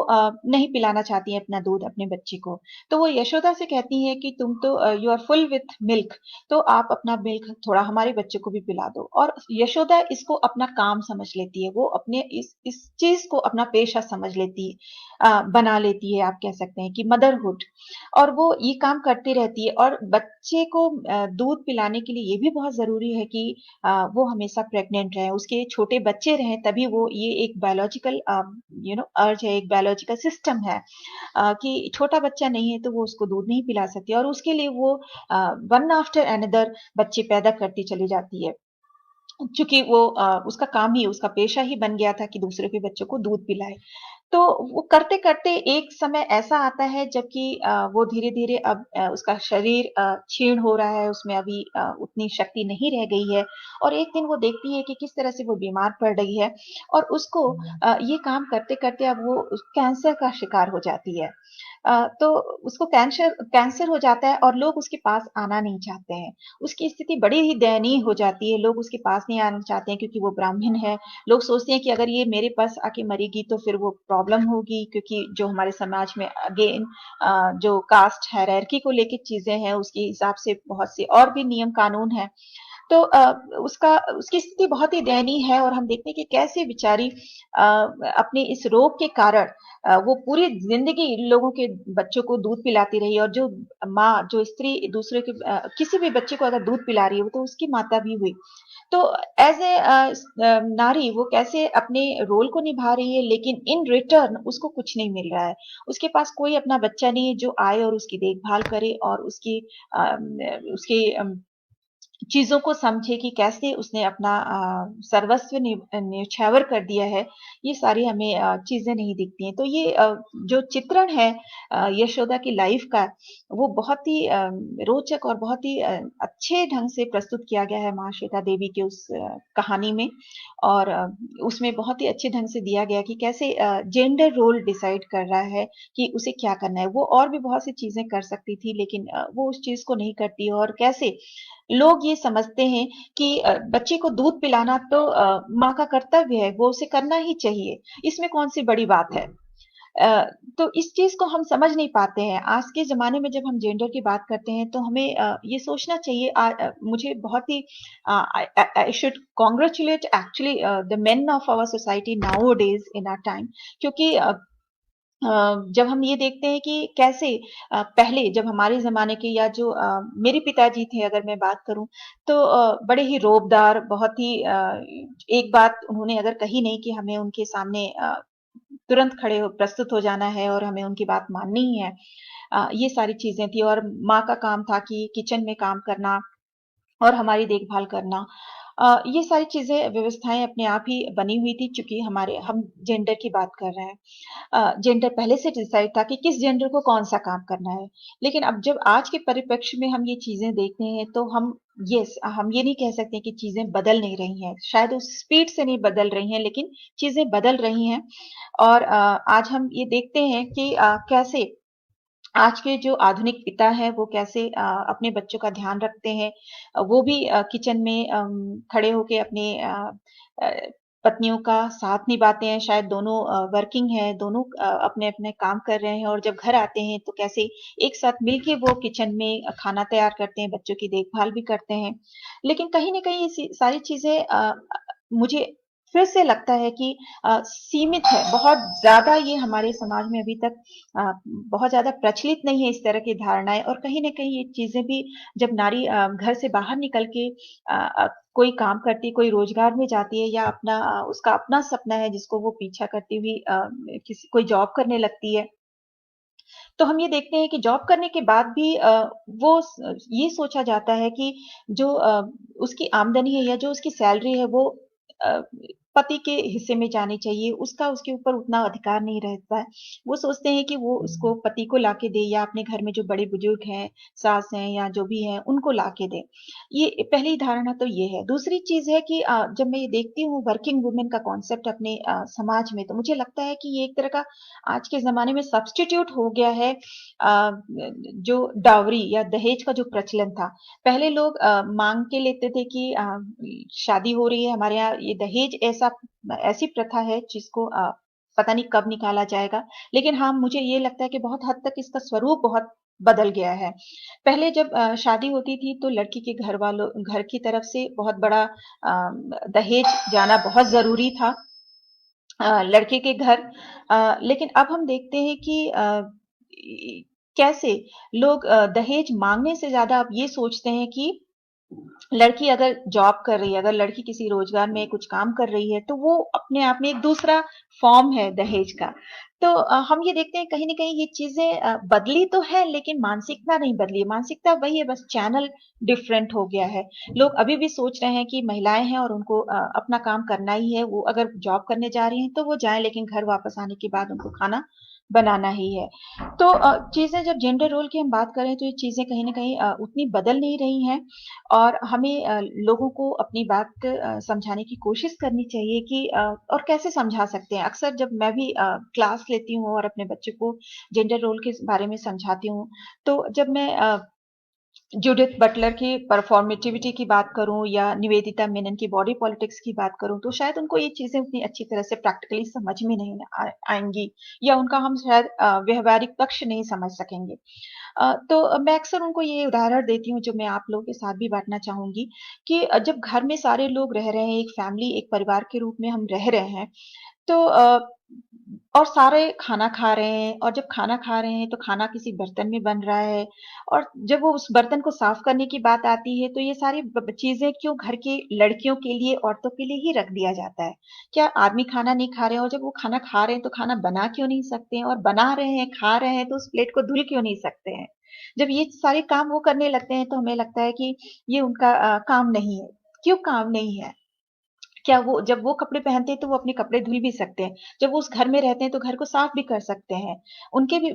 नहीं पिलाना चाहती हैं अपना दूध अपने बच्चे को तो वो यशोदा से कहती हैं कि तुम तो you are full with milk तो आप अपना मिल्क थोड़ा हमारे बच्चे को भी पिला दो और यशोदा इसको अपना काम समझ लेती है वो अपने इस चीज को अपना पेशा समझ लेती है बना लेती है आप कह सकते हैं कि मदरहुड और वो ये काम करती रहती है और बच्चे को दूध पिलाने के लिए ये भी बहुत जरूरी है कि वो हमेशा प्रेग्नेंट रहे उसके छोटे बच्चे रहें तभी वो ये एक बायोलॉजिकल अर्ज है एक बायोलॉजिकल सिस्टम है कि छोटा बच्चा नहीं है तो वो उसको दूध नहीं पिला सकती और उसके लिए वो वन आफ्टर अनदर बच्चे पैदा करती चली जाती है चूँकि वो उसका काम ही उसका पेशा ही बन गया था कि दूसरे के बच्चों को दूध पिलाए। तो वो करते-करते एक समय ऐसा आता है जबकि वो धीरे-धीरे अब उसका शरीर क्षीण हो रहा है, उसमें अभी उतनी शक्ति नहीं रह गई है और एक दिन वो देखती है कि किस तरह से वो बीमार पड़ रही है और उसको ये काम करते-करते अब वो उस कैंसर का शिकार हो जाती है। तो उसको कैंसर कैंसर हो जाता है और लोग उसके पास आना नहीं चाहते हैं। उसकी स्थिति बड़ी ही दयनीय हो जाती है, लोग उसके पास नहीं आना चाहते हैं क्योंकि वो ब्राह्मण है। लोग सोचते हैं कि अगर ये मेरे पास आके मरेगी तो फिर वो प्रॉब्लम होगी क्योंकि जो हमारे समाज में अगेन जो कास्ट हायरार्की को लेके चीज़ें हैं, उसके हिसाब से बहुत से और भी नियम कानून हैं। तो उसका उसकी स्थिति बहुत ही दयनीय है और हम देखते हैं कि कैसे बेचारी अपने इस रोग के कारण वो पूरी ज़िंदगी लोगों के बच्चों को दूध पिलाती रही और जो माँ, जो स्त्री दूसरे के किसी भी बच्चे को अगर दूध पिला रही है, वो तो उसकी माता भी हुई। तो एज़ ए नारी वो कैसे अपने रोल को निभा रही है लेकिन इन रिटर्न उसको कुछ नहीं मिल रहा है। उसके पास कोई अपना बच्चा नहीं है जो आए और उसकी देखभाल करे और उसकी चीज़ों को समझे कि कैसे उसने अपना सर्वस्व न्यौछावर कर दिया है, ये सारी हमें चीज़ें नहीं दिखती हैं। तो ये जो चित्रण है यशोदा की लाइफ़ का, वो बहुत ही रोचक और बहुत ही अच्छे ढंग से प्रस्तुत किया गया है महाश्वेता देवी के उस कहानी में और उसमें बहुत ही अच्छे ढंग से दिया गया कि कैसे जेंडर रोल डिसाइड कर रहा है कि उसे क्या करना है। वो और भी बहुत सी चीज़ें कर सकती थी लेकिन वो उस चीज़ को नहीं करती और कैसे लोग ये समझते हैं कि बच्चे को दूध पिलाना तो माँ का कर्तव्य है, वो उसे करना ही चाहिए, इसमें कौन-सी बड़ी बात है। अ, तो इस चीज़ को हम समझ नहीं पाते हैं। आज के ज़माने में जब हम जेंडर की बात करते हैं, तो हमें ये सोचना चाहिए मुझे बहुत ही I should congratulate actually the men of our society nowadays in our time क्योंकि जब हम ये देखते हैं कि कैसे पहले जब हमारे ज़माने के या जो मेरे पिताजी थे अगर मैं बात करूँ, तो बड़े ही रोबदार, बहुत ही एक बात उन्होंने अगर कही नहीं कि हमें उनके सामने तुरंत खड़े हो प्रस्तुत हो जाना है और हमें उनकी बात माननी ही है। ये सारी चीज़ें थी और माँ का काम था कि किचन में काम करना और हमारी देखभाल करना। ये सारी चीज़ें व्यवस्थाएँ अपने आप ही बनी हुई थी चूँकि हमारे हम जेंडर की बात कर रहे हैं। जेंडर पहले से डिसाइड था कि किस जेंडर को कौन-सा काम करना है। लेकिन अब जब आज के परिप्रेक्ष्य में हम ये चीज़ें देखते हैं तो हम ये नहीं कह सकते कि चीज़ें बदल नहीं रही हैं। शायद उस स्पीड से नहीं बदल रही हैं लेकिन चीज़ें बदल रही हैं और आज हम ये देखते हैं कि कैसे आज के जो आधुनिक पिता हैं वो कैसे अपने बच्चों का ध्यान रखते हैं। वो भी किचन में खड़े होके अपने अ, पत्नियों का साथ निभाते हैं। शायद दोनों वर्किंग हैं, दोनों अपने-अपने काम कर रहे हैं और जब घर आते हैं तो कैसे एक साथ मिलके वो किचन में खाना तैयार करते हैं, बच्चों की देखभाल भी करते हैं। लेकिन कहीं न कहीं ये सारी चीज़ें मुझे फिर से लगता है कि सीमित है। बहुत ज़्यादा ये हमारे समाज में अभी तक बहुत ज़्यादा प्रचलित नहीं है इस तरह की धारणाएँ और कहीं न कहीं ये चीज़ें भी जब नारी घर से बाहर निकल के कोई काम करती है, कोई रोज़गार में जाती है या उसका अपना सपना है जिसको वो पीछा करती हुई किसी कोई जॉब करने लगती है। तो हम ये देखते हैं कि जॉब करने के बाद भी ये सोचा जाता है कि जो उसकी आमदनी है या जो उसकी सैलरी है वो अ, पति के हिस्से में जानी चाहिए, उसका उसके ऊपर उतना अधिकार नहीं रहता है। वो सोचते हैं कि वो उसको पति को लाके दे या अपने घर में जो बड़े-बुजुर्ग हैं, सास हैं या जो भी हैं, उनको लाके दे। ये पहली धारणा तो ये है। दूसरी चीज़ है कि जब मैं ये देखती हूँ वर्किंग वुमन का कॉन्सेप्ट अपने समाज में, तो मुझे लगता है कि ये एक तरह का आज के ज़माने में सब्स्टिट्यूट हो गया है जो डावरी या दहेज का जो प्रचलन था। पहले लोग माँग के लेते थे कि शादी हो रही है हमारे यहाँ ये दहेज ऐसी प्रथा है जिसको पता नहीं कब निकाला जाएगा। लेकिन हाँ, मुझे ये लगता है कि बहुत हद तक इसका स्वरूप बहुत बदल गया है। पहले जब शादी होती थी तो लड़की के घर की तरफ से बहुत बड़ा दहेज जाना बहुत ज़रूरी था। लड़के के घर लेकिन अब हम देखते हैं कि कैसे लोग दहेज मांगने से ज्यादा अब ये सोचते हैं कि लड़की अगर जॉब कर रही है, अगर लड़की किसी रोजगार में कुछ काम कर रही है, तो वो अपने आप में एक दूसरा फॉर्म है दहेज का। तो हम ये देखते हैं कहीं न कहीं ये चीज़ें बदली तो है लेकिन मानसिकता नहीं बदली है। मानसिकता वही है, बस चैनल डिफरेंट हो गया है। लोग अभी भी सोच रहे हैं कि महिलाएँ हैं और उनको अपना काम करना ही है। वो अगर जॉब करने जा रही हैं तो वो जाएँ, लेकिन घर वापस आने के बाद उनको खाना बनाना ही है। तो चीज़ें जब जेंडर रोल की हम बात करें तो ये चीज़ें कहीं न कहीं उतनी बदल नहीं रही हैं। और हमें लोगों को अपनी बात समझाने की कोशिश करनी चाहिए कि और कैसे समझा सकते हैं। अक्सर जब मैं भी क्लास लेती हूँ और अपने बच्चे को जेंडर रोल के बारे में समझाती हूँ, तो जब मैं जूडिथ बटलर की परफॉर्मेटिविटी की बात करूँ या निवेदिता मेनन की बॉडी पॉलिटिक्स की बात करूँ, तो शायद उनको ये चीज़ें उतनी अच्छी तरह से प्रैक्टिकली समझ में नहीं आएँगी, या उनका हम शायद व्यावहारिक पक्ष नहीं समझ सकेंगे। तो मैं अक्सर उनको ये उदाहरण देती हूँ जो मैं आप लोगों के साथ भी बाँटना चाहूँगी कि जब घर में सारे लोग रह रहे हैं, एक फैमिली, एक परिवार के रूप में हम रह रहे हैं, तो और सारे खाना खा रहे हैं, और जब खाना खा रहे हैं तो खाना किसी बर्तन में बन रहा है, और जब वो उस बर्तन को साफ करने की बात आती है तो ये सारी चीजें क्यों घर की लड़कियों के लिए, औरतों के लिए ही रख दिया जाता है? क्या आदमी खाना नहीं खा रहे हैं? और जब वो खाना खा रहे हैं तो खाना बना क्यों नहीं सकते हैं? और बना रहे हैं, खा रहे हैं, तो उस प्लेट को धुल क्यों नहीं सकते हैं? जब ये सारे काम वो करने लगते हैं तो हमें लगता है कि ये उनका काम नहीं है। क्यों काम नहीं है? क्या वो जब वो कपड़े पहनते हैं तो वो अपने कपड़े धुल भी सकते हैं। जब वो उस घर में रहते हैं तो घर को साफ भी कर सकते हैं। उनके भी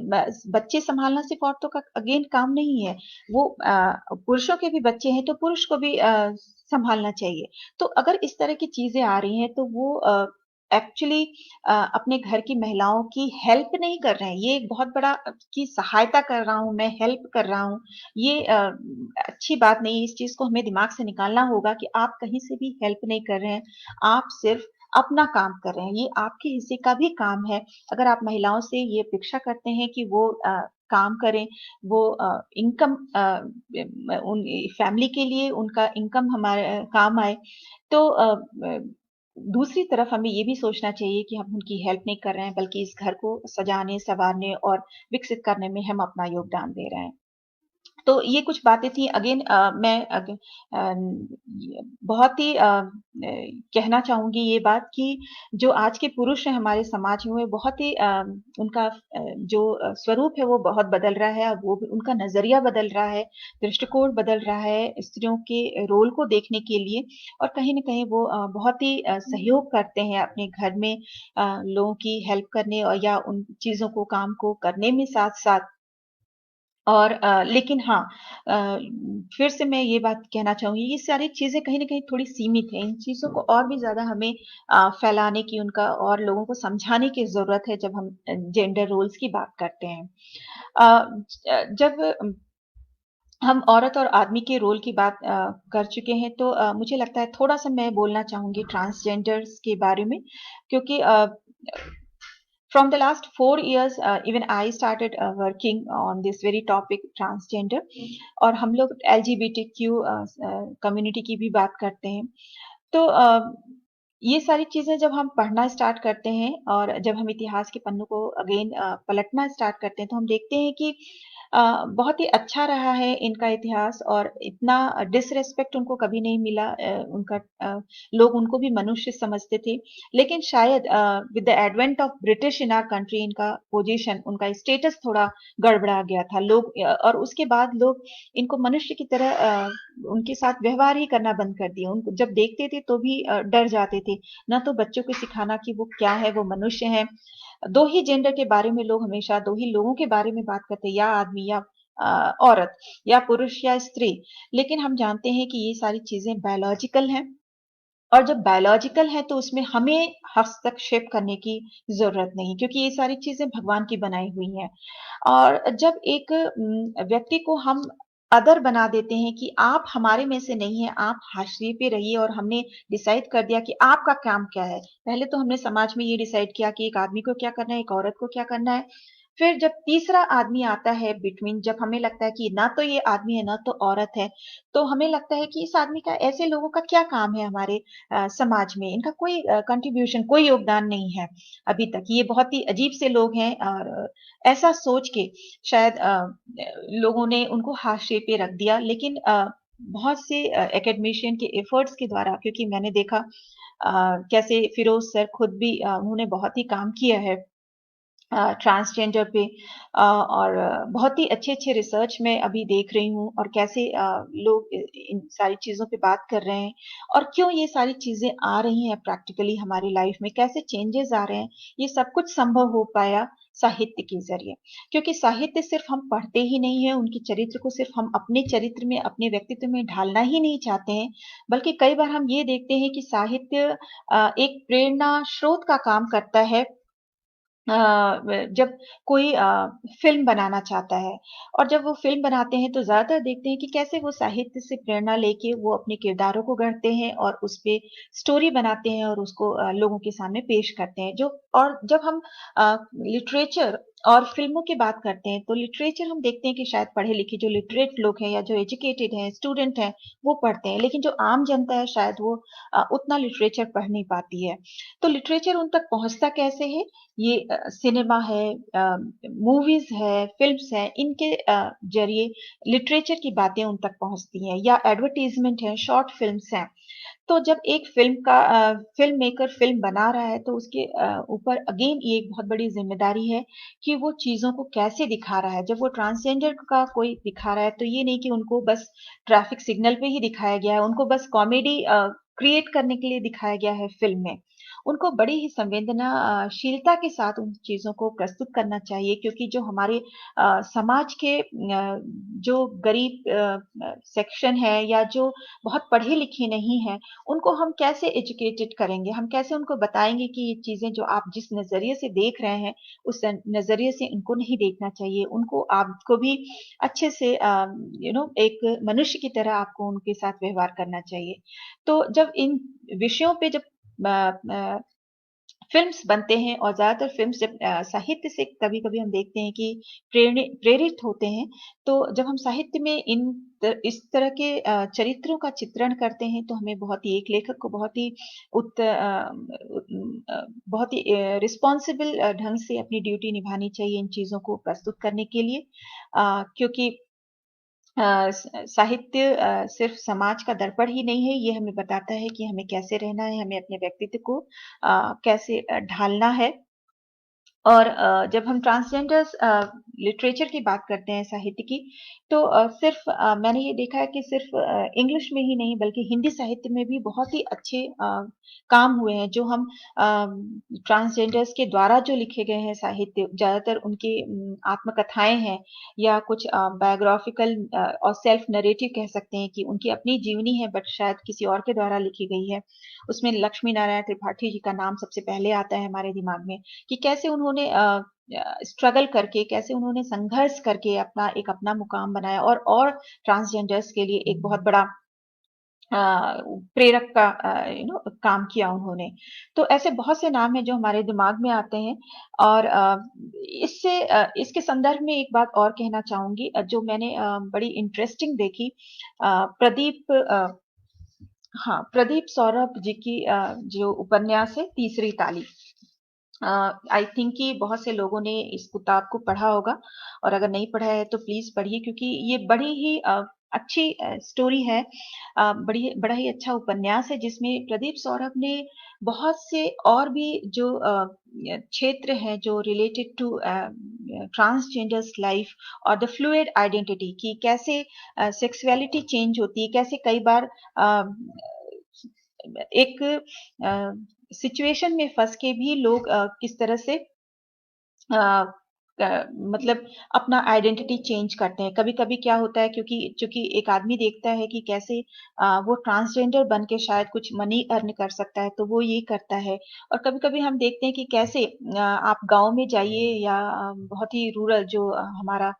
बच्चे सँभालना सिर्फ़ औरतों का अगेन काम नहीं है। वो पुरुषों के भी बच्चे हैं तो पुरुष को भी सँभालना चाहिए। तो अगर इस तरह की चीज़ें आ रही हैं तो वो एक्चुअली अपने घर की महिलाओं की हेल्प नहीं कर रहे हैं। ये एक बहुत बड़ा कि सहायता कर रहा हूँ, मैं हेल्प कर रहा हूँ। ये अच्छी बात नहीं है। इस चीज़ को हमें दिमाग से निकालना होगा कि आप कहीं से भी हेल्प नहीं कर रहे हैं। आप सिर्फ अपना काम कर रहे हैं, ये आपके हिस्से का भी काम है। अगर आप महिलाओं से ये अपेक्षा करते हैं कि वो काम करें, वो इनकम उन फैमिली के लिए उनका इनकम हमारे काम आए, तो दूसरी तरफ हमें ये भी सोचना चाहिए कि हम उनकी हेल्प नहीं कर रहे हैं, बल्कि इस घर को सजाने, सँवारने और विकसित करने में हम अपना योगदान दे रहे हैं। तो ये कुछ बातें थी। अगेन मैं बहुत ही कहना चाहूँगी ये बात कि जो आज के पुरुष हैं हमारे समाज में, वो बहुत ही उनका जो स्वरूप है वो बहुत बदल रहा है। अब वो भी उनका नज़रिया बदल रहा है, दृष्टिकोण बदल रहा है स्त्रियों के रोल को देखने के लिए, और कहीं न कहीं वो बहुत ही सहयोग करते हैं अपने घर में लोगों की हेल्प करने और या उन चीज़ों को, काम को करने में साथ-साथ। और लेकिन हाँ, अ, फिर से मैं ये बात कहना चाहूँगी, ये सारी चीज़ें कहीं न कहीं थोड़ी सीमित हैं। इन चीज़ों को और भी ज़्यादा हमें फैलाने की, उनका और लोगों को समझाने की ज़रूरत है जब हम जेंडर रोल्स की बात करते हैं। जब हम औरत और आदमी के रोल की बात कर चुके हैं तो मुझे लगता है थोड़ा-सा मैं बोलना चाहूँगी ट्रांसजेंडर्स के बारे में, क्योंकि from the last 4 years, even I started working on this very topic transgender, और हम लोग LGBTQ कम्युनिटी की भी बात करते हैं। तो ये सारी चीज़ें जब हम पढ़ना स्टार्ट करते हैं और जब हम इतिहास के पन्नों को अगेन पलटना स्टार्ट करते हैं, तो हम देखते हैं कि बहुत ही अच्छा रहा है इनका इतिहास, और इतना डिसरिस्पेक्ट उनको कभी नहीं मिला। लोग उनको भी मनुष्य समझते थे। लेकिन शायद with the advent of British in our country, इनका पोजीशन, उनका स्टेटस थोड़ा गड़बड़ा गया था। लोग और उसके बाद लोग इनको मनुष्य की तरह उनके साथ व्यवहार ही करना बंद कर दिया। उनको जब देखते थे तो भी डर जाते थे। ना तो बच्चों को सिखाना कि वो क्या है, वो मनुष्य है। दो ही जेंडर के बारे में लोग हमेशा दो ही लोगों के बारे में बात करते हैं, या आदमी या औरत, या पुरुष या स्त्री। लेकिन हम जानते हैं कि ये सारी चीजें बायोलॉजिकल हैं, और जब बायोलॉजिकल है तो उसमें हमें हस्तक्षेप करने की जरूरत नहीं, क्योंकि ये सारी चीजें भगवान की बनाई हुई हैं। और जब एक व्यक्ति को हम अदर बना देते हैं कि आप हमारे में से नहीं है, आप हाशिए पे रहिए, और हमने डिसाइड कर दिया कि आपका काम क्या है। पहले तो हमने समाज में ये डिसाइड किया कि एक आदमी को क्या करना है, एक औरत को क्या करना है। फिर जब तीसरा आदमी आता है बिटवीन, जब हमें लगता है कि ना तो ये आदमी है ना तो औरत है, तो हमें लगता है कि इस आदमी का, ऐसे लोगों का क्या काम है हमारे समाज में, इनका कोई कंट्रीब्यूशन, कोई योगदान नहीं है अभी तक। ये बहुत ही अजीब से लोग हैं, और ऐसा सोच के शायद लोगों ने उनको हाशिए पे रख दिया। लेकिन बहुत से एकेडमिशियन के एफर्ट्स के द्वारा, क्योंकि मैंने देखा कैसे फिरोज सर खुद भी उन्होंने बहुत ही काम किया है ट्रांसजेंडर पे और बहुत ही अच्छे-अच्छे रिसर्च मैं अभी देख रही हूँ और कैसे लोग इन सारी चीज़ों पे बात कर रहे हैं और क्यों ये सारी चीज़ें आ रही हैं प्रैक्टिकली हमारी लाइफ में, कैसे चेंजेस आ रहे हैं, ये सब कुछ संभव हो पाया साहित्य के ज़रिए। क्योंकि साहित्य सिर्फ हम पढ़ते ही नहीं हैं, उनके चरित्र को सिर्फ हम अपने चरित्र में, अपने व्यक्तित्व में ढालना ही नहीं चाहते हैं, बल्कि कई बार हम ये देखते हैं कि साहित्य एक प्रेरणा स्रोत का काम करता है जब कोई फ़िल्म बनाना चाहता है और जब वो फ़िल्म बनाते हैं तो ज़्यादातर देखते हैं कि कैसे वो साहित्य से प्रेरणा लेके वो अपने किरदारों को गढ़ते हैं और उसपे स्टोरी बनाते हैं और उसको लोगों के सामने पेश करते हैं। जो और जब हम लिटरेचर और फ़िल्मों की बात करते हैं, तो लिटरेचर हम देखते हैं कि शायद पढ़े-लिखे जो लिटरेट लोग हैं या जो एजुकेटेड हैं, स्टूडेंट हैं, वो पढ़ते हैं। लेकिन जो आम जनता है शायद वो उतना लिटरेचर पढ़ नहीं पाती है। तो लिटरेचर उन तक पहुँचता कैसे है? ये सिनेमा है मूवीज है फिल्म्स है इनके जरिए लिटरेचर की बातें उन तक पहुंचती हैं या एडवर्टीजमेंट है शॉर्ट फिल्म्स हैं तो जब एक फिल्म मेकर फिल्म बना रहा है तो उसके ऊपर अगेन ये एक बहुत बड़ी जिम्मेदारी है कि वो चीजों को कैसे दिखा रहा है जब वो ट्रांसजेंडर का कोई दिखा रहा है तो ये नहीं कि उनको बस ट्रैफिक सिग्नल पे ही दिखाया गया है उनको बस कॉमेडी क्रिएट करने के लिए दिखाया गया है फिल्म में उनको बड़ी ही संवेदनाशीलता के साथ उन चीज़ों को प्रस्तुत करना चाहिए क्योंकि जो हमारे समाज के जो गरीब सेक्शन है या जो बहुत पढ़े लिखे नहीं हैं, उनको हम कैसे एजुकेटेड करेंगे? हम कैसे उनको बताएँगे कि ये चीज़ें जो आप जिस नज़रिए से देख रहे हैं, उस नज़रिए से उनको नहीं देखना चाहिए। उनको आपको भी अच्छे से एक मनुष्य की तरह आपको उनके साथ व्यवहार करना चाहिए। तो जब इन विषयों पे जब फ़िल्म्स बनते हैं और ज़्यादातर फ़िल्म्स जब साहित्य से कभी-कभी हम देखते हैं कि प्रेरित होते हैं, तो जब हम साहित्य में इस तरह के चरित्रों का चित्रण करते हैं, तो हमें बहुत ही एक लेखक को बहुत ही रिस्पॉन्सिबल ढंग से अपनी ड्यूटी निभानी चाहिए इन चीज़ों को प्रस्तुत करने के लिए क्योंकि साहित्य सिर्फ समाज का दर्पण ही नहीं है, ये हमें बताता है कि हमें कैसे रहना है, हमें अपने व्यक्तित्व को कैसे ढालना है और जब हम ट्रांसजेंडर्स लिटरेचर की बात करते हैं साहित्य की तो सिर्फ मैंने ये देखा है कि सिर्फ इंग्लिश में ही नहीं बल्कि हिंदी साहित्य में भी बहुत ही अच्छे काम हुए हैं जो हम ट्रांसजेंडर्स के द्वारा जो लिखे गए हैं साहित्य ज्यादातर उनकी आत्मकथाएं हैं या कुछ बायोग्राफिकल और सेल्फ नरेटिव कह सकते हैं कि उनकी अपनी जीवनी है बट शायद किसी और के द्वारा लिखी गई है उसमें लक्ष्मी नारायण त्रिपाठी जी का नाम सबसे पहले आता है हमारे दिमाग में कि कैसे उन्होंने स्ट्रगल करके कैसे उन्होंने संघर्ष करके अपना मुकाम बनाया और ट्रांसजेंडर्स के लिए एक बहुत बड़ा प्रेरक का काम किया उन्होंने तो ऐसे बहुत से नाम हैं जो हमारे दिमाग में आते हैं और इसके संदर्भ में एक बात और कहना चाहूंगी जो मैंने बड़ी इंटरेस्टिंग देखी प्रदीप हाँ प्रदीप सौरभ जी की जो उपन्यास है तीसरी ताली आई थिंक कि बहुत से लोगों ने इस किताब को पढ़ा होगा और अगर नहीं पढ़ा है तो प्लीज पढ़िए क्योंकि ये बड़ी ही अच्छी स्टोरी है बड़ा ही अच्छा उपन्यास है जिसमें प्रदीप सौरभ ने बहुत से और भी जो क्षेत्र हैं जो रिलेटेड टू ट्रांसजेंडर्स लाइफ और द फ्लूइड आइडेंटिटी की कैसे सेक्सुअलिटी चेंज होती है कैसे कई बार एक सिचुएशन में फंस के भी लोग किस तरह से अ, मतलब अपना आइडेंटिटी चेंज करते हैं कभी-कभी क्या होता है क्योंकि चूंकि एक आदमी देखता है कि कैसे वो ट्रांसजेंडर बन के शायद कुछ मनी अर्न कर सकता है तो वो ये करता है और कभी-कभी हम देखते हैं कि कैसे आप गांव में जाइए या बहुत ही रूरल जो हमारा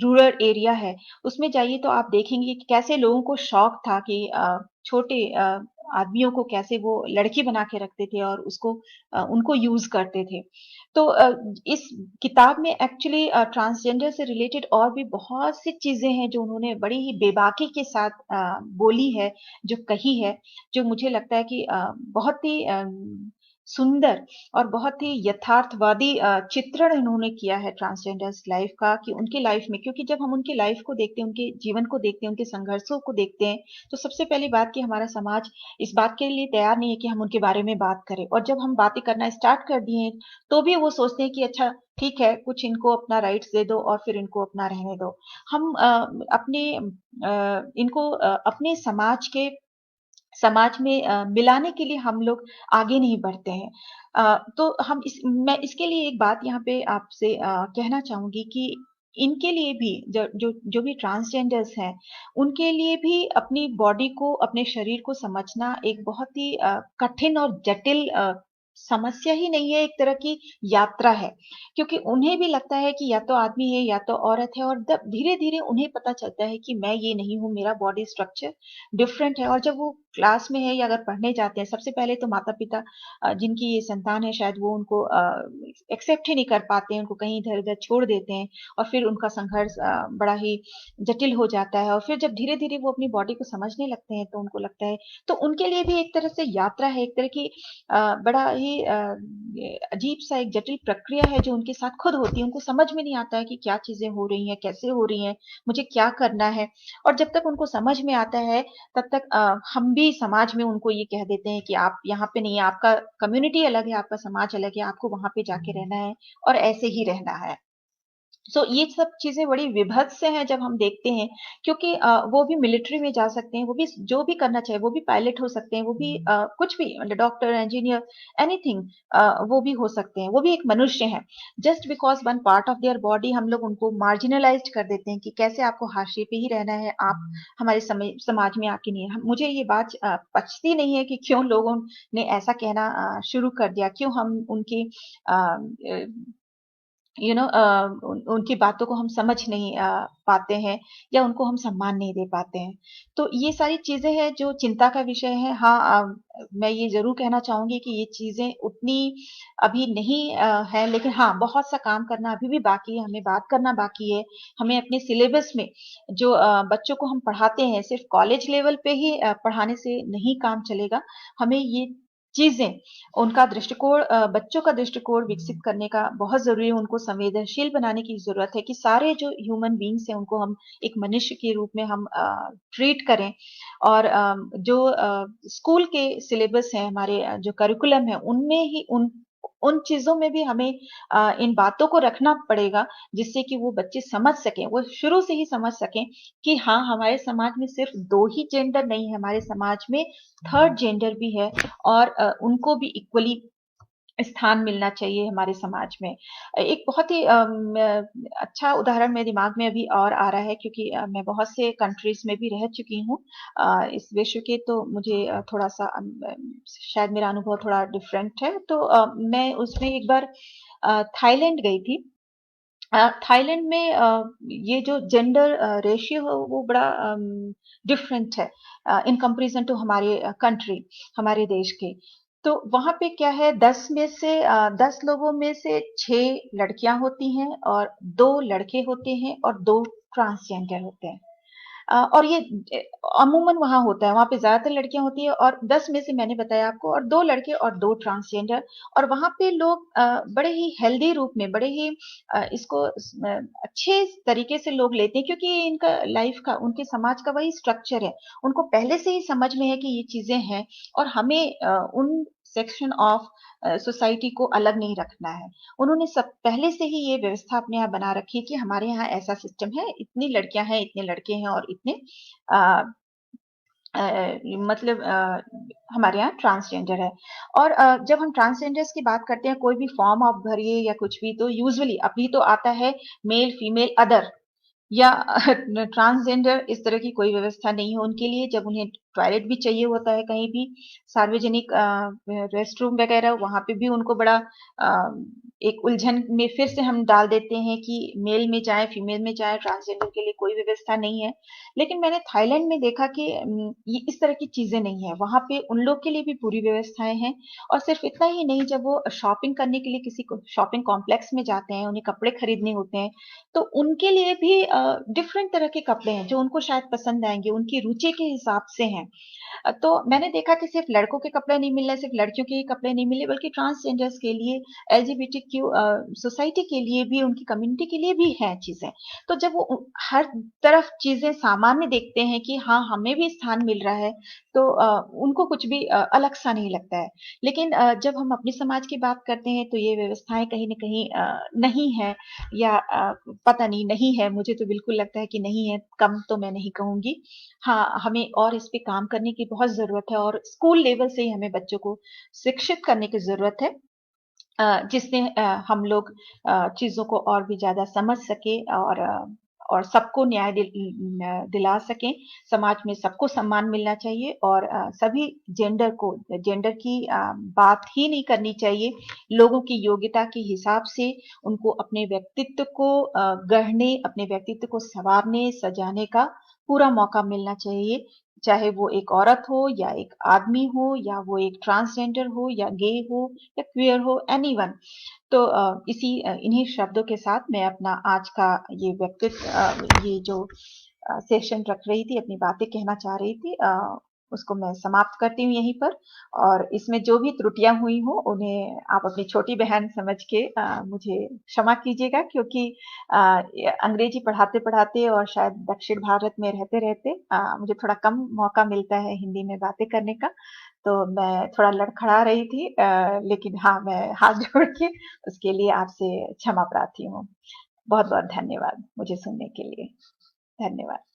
रूरल एरिया है उसमें जाइए तो आप देखेंगे कि कैसे लोगों को शौक था कि छोटे आदमियों को कैसे वो लड़की बना के रखते थे और उनको यूज करते थे तो इस किताब में एक्चुअली ट्रांसजेंडर से रिलेटेड और भी बहुत सी चीजें हैं जो उन्होंने बड़ी ही बेबाकी के साथ बोली है जो कही है जो मुझे लगता है कि बहुत ही सुंदर और बहुत ही यथार्थवादी चित्रण इन्होंने किया है ट्रांसजेंडर्स लाइफ का, कि उनकी लाइफ में, क्योंकि जब हम उनकी लाइफ को देखते हैं, उनके जीवन को देखते हैं, उनके संघर्षों को देखते हैं, तो सबसे पहली बात कि हमारा समाज इस बात के लिए तैयार नहीं है कि हम उनके बारे में बात करें। और जब हम बातें करना स्टार्ट कर दिए हैं, तो भी वो सोचते हैं कि अच्छा ठीक है, कुछ इनको अपना राइट्स दे दो और फिर इनको अपना रहने दो। हम इनको अपने समाज में मिलाने के लिए हम लोग आगे नहीं बढ़ते हैं। तो मैं इसके लिए एक बात यहाँ पे आपसे कहना चाहूंगी कि इनके लिए भी जो भी ट्रांसजेंडर्स हैं, उनके लिए भी अपनी बॉडी को, अपने शरीर को समझना एक बहुत ही कठिन और जटिल समस्या ही नहीं है, एक तरह की यात्रा है। क्योंकि उन्हें भी लगता है कि या तो आदमी है या तो औरत है, और जब धीरे धीरे उन्हें पता चलता है कि मैं ये नहीं हूँ, मेरा बॉडी स्ट्रक्चर डिफरेंट है। और जब वो क्लास में है या अगर पढ़ने जाते हैं, सबसे पहले तो माता पिता जिनकी ये संतान है, शायद वो उनको एक्सेप्ट ही नहीं कर पाते हैं, उनको कहीं इधर उधर छोड़ देते हैं, और फिर उनका संघर्ष बड़ा ही जटिल हो जाता है। और फिर जब धीरे धीरे वो अपनी बॉडी को समझने लगते हैं, तो उनको लगता है, तो उनके लिए भी एक तरह से यात्रा है, एक तरह की बड़ा ही अजीब सा एक जटिल प्रक्रिया है जो उनके साथ खुद होती है। उनको समझ में नहीं आता है कि क्या चीजें हो रही हैं, कैसे हो रही हैं, मुझे क्या करना है। और जब तक उनको समझ में आता है, तब तक हम भी समाज में उनको ये कह देते हैं कि आप यहाँ पे नहीं है, आपका कम्युनिटी अलग है, आपका समाज अलग है, आपको वहां पे जाके रहना है और ऐसे ही रहना है। ये सब चीजें बड़ी विभत्स हैं जब हम देखते हैं। क्योंकि वो भी मिलिट्री में जा सकते हैं, वो भी जो भी करना चाहे, वो भी पायलट हो सकते हैं, वो भी कुछ भी, डॉक्टर, इंजीनियर, एनीथिंग, वो भी हो सकते हैं, वो भी एक मनुष्य हैं। Just because one part of their body हम लोग उनको मार्जिनलाइज कर देते हैं कि कैसे आपको हाशिए पे ही रहना है, आप हमारे समाज में आके नहीं है। मुझे ये बात पचती नहीं है कि क्यों लोगों ने ऐसा कहना शुरू कर दिया, क्यों हम उनकी उनकी बातों को हम समझ नहीं पाते हैं, या उनको हम सम्मान नहीं दे पाते हैं। तो ये सारी चीजें हैं जो चिंता का विषय है। हाँ, मैं ये जरूर कहना चाहूंगी कि ये चीजें उतनी अभी नहीं है, लेकिन हाँ, बहुत सा काम करना अभी भी बाकी है, हमें बात करना बाकी है। हमें अपने सिलेबस में जो बच्चों को हम पढ़ाते हैं, सिर्फ कॉलेज लेवल पे ही पढ़ाने से नहीं काम चलेगा। हमें ये चीजें, उनका दृष्टिकोण, बच्चों का दृष्टिकोण विकसित करने का बहुत जरूरी है। उनको संवेदनशील बनाने की जरूरत है कि सारे जो ह्यूमन बींग्स हैं, उनको हम एक मनुष्य के रूप में हम ट्रीट करें। और जो स्कूल के सिलेबस हैं, हमारे जो करिकुलम है, उनमें ही उन उन चीजों में भी हमें इन बातों को रखना पड़ेगा, जिससे कि वो बच्चे समझ सकें, वो शुरू से ही समझ सकें कि हाँ, हमारे समाज में सिर्फ दो ही जेंडर नहीं है, हमारे समाज में थर्ड जेंडर भी है, और उनको भी इक्वली स्थान मिलना चाहिए हमारे समाज में। एक बहुत ही अच्छा उदाहरण मेरे दिमाग में अभी और आ रहा है, क्योंकि मैं बहुत से कंट्रीज में भी रह चुकी हूँ इस विश्व के, तो मुझे थोड़ा सा शायद मेरा अनुभव थोड़ा डिफरेंट है। तो मैं उसमें एक बार थाईलैंड गई थी। थाईलैंड में ये जो जेंडर रेशियो है, वो बड़ा डिफरेंट है इन कंपैरिजन टू हमारे कंट्री, हमारे देश के। तो वहां पे क्या है, 10 लोगों में से 6 लड़कियां होती हैं, और 2 लड़के होते हैं, और 2 ट्रांसजेंडर होते हैं। और ये अमूमन वहां होता है, वहां पे ज्यादातर लड़कियां होती है, और 10 में से मैंने बताया आपको, और 2 लड़के और 2 ट्रांसजेंडर। और वहां पे लोग बड़े ही हेल्दी रूप में, बड़े ही इसको अच्छे तरीके से लोग लेते हैं, क्योंकि ये इनका लाइफ का, उनके समाज का वही स्ट्रक्चर है। उनको पहले से ही समझ में है कि ये चीजें हैं, और हमें उन सेक्शन ऑफ सोसाइटी को अलग नहीं रखना है। उन्होंने सब पहले से ही ये व्यवस्था अपने यहाँ बना रखी है कि हमारे यहाँ ऐसा सिस्टम है, इतनी लड़कियां हैं, इतने लड़के हैं, और इतने आ, मतलब हमारे यहाँ ट्रांसजेंडर है। और जब हम ट्रांसजेंडर्स की बात करते हैं, कोई भी फॉर्म आप भरिए या कुछ भी, तो यूजुअली अभी तो आता है मेल, फीमेल, अदर, या ट्रांसजेंडर, इस तरह की कोई व्यवस्था नहीं है उनके लिए। जब उन्हें टॉयलेट भी चाहिए होता है, कहीं भी सार्वजनिक रेस्ट रूम वगैरह, वहां पे भी उनको बड़ा एक उलझन में फिर से हम डाल देते हैं कि मेल में जाएँ, फीमेल में जाएँ, ट्रांसजेंडर के लिए कोई व्यवस्था नहीं है। लेकिन मैंने थाईलैंड में देखा कि ये इस तरह की चीज़ें नहीं है। वहाँ पे उन लोग के लिए भी पूरी व्यवस्थाएँ हैं और सिर्फ़ इतना ही नहीं, जब वो शॉपिंग करने के लिए किसी को शॉपिंग कॉम्प्लेक्स में जाते हैं, उन्हें कपड़े खरीदने होते हैं, तो उनके लिए भी डिफरेंट तरह के कपड़े हैं, जो उनको शायद पसंद आएँगे, उनकी रुचि के हिसाब से हैं। तो मैंने देखा कि सिर्फ लड़कों के कपड़े नहीं मिल रहे, सिर्फ लड़कियों के ही कपड़े नहीं मिले, बल्कि ट्रांसजेंडर्स के लिए, एलजीबीटीक्यू सोसाइटी के लिए भी, उनकी कम्युनिटी के लिए भी हैं चीजें। तो जब वो हर तरफ चीजें सामान्य देखते हैं कि हाँ, हमें भी स्थान मिल रहा है, तो उनको कुछ भी अलग सा नहीं लगता है। लेकिन जब हम अपने समाज की बात करते हैं, तो ये व्यवस्थाएं कहीं न कहीं नहीं है, या पता नहीं है, मुझे तो बिल्कुल लगता है कि नहीं है, कम तो मैं नहीं कहूंगी। हाँ, हमें और इस पे काम करने की बहुत ज़रूरत है, और स्कूल लेवल से ही हमें बच्चों को शिक्षित करने की ज़रूरत है, जिससे हम लोग चीज़ों को और भी ज़्यादा समझ सकें, और सबको न्याय दिला सकें। समाज में सबको सम्मान मिलना चाहिए, और सभी जेंडर की बात ही नहीं करनी चाहिए। लोगों की योग्यता के हिसाब से उनको अपने व्यक्तित्व को गढ़ने, अपने व्यक्तित्व को सँवारने, सजाने का पूरा मौका मिलना चाहिए। चाहे वो एक औरत हो, या एक आदमी हो, या वो एक ट्रांसजेंडर हो, या गे हो, या क्वियर हो, एनीवन। तो इन्हीं शब्दों के साथ मैं अपना आज का ये जो सेशन रख रही थी, अपनी बातें कहना चाह रही थी, उसको मैं समाप्त करती हूँ यहीं पर। और इसमें जो भी त्रुटियां हुई हो, उन्हें आप अपनी छोटी बहन समझ के मुझे क्षमा कीजिएगा, क्योंकि ये अंग्रेजी पढ़ाते पढ़ाते और शायद दक्षिण भारत में रहते रहते मुझे थोड़ा कम मौका मिलता है हिंदी में बातें करने का। तो मैं थोड़ा लड़खड़ा रही थी, लेकिन हाँ, मैं हाथ जोड़ के उसके लिए आपसे क्षमा प्रार्थी हूँ। बहुत बहुत धन्यवाद मुझे सुनने के लिए। धन्यवाद।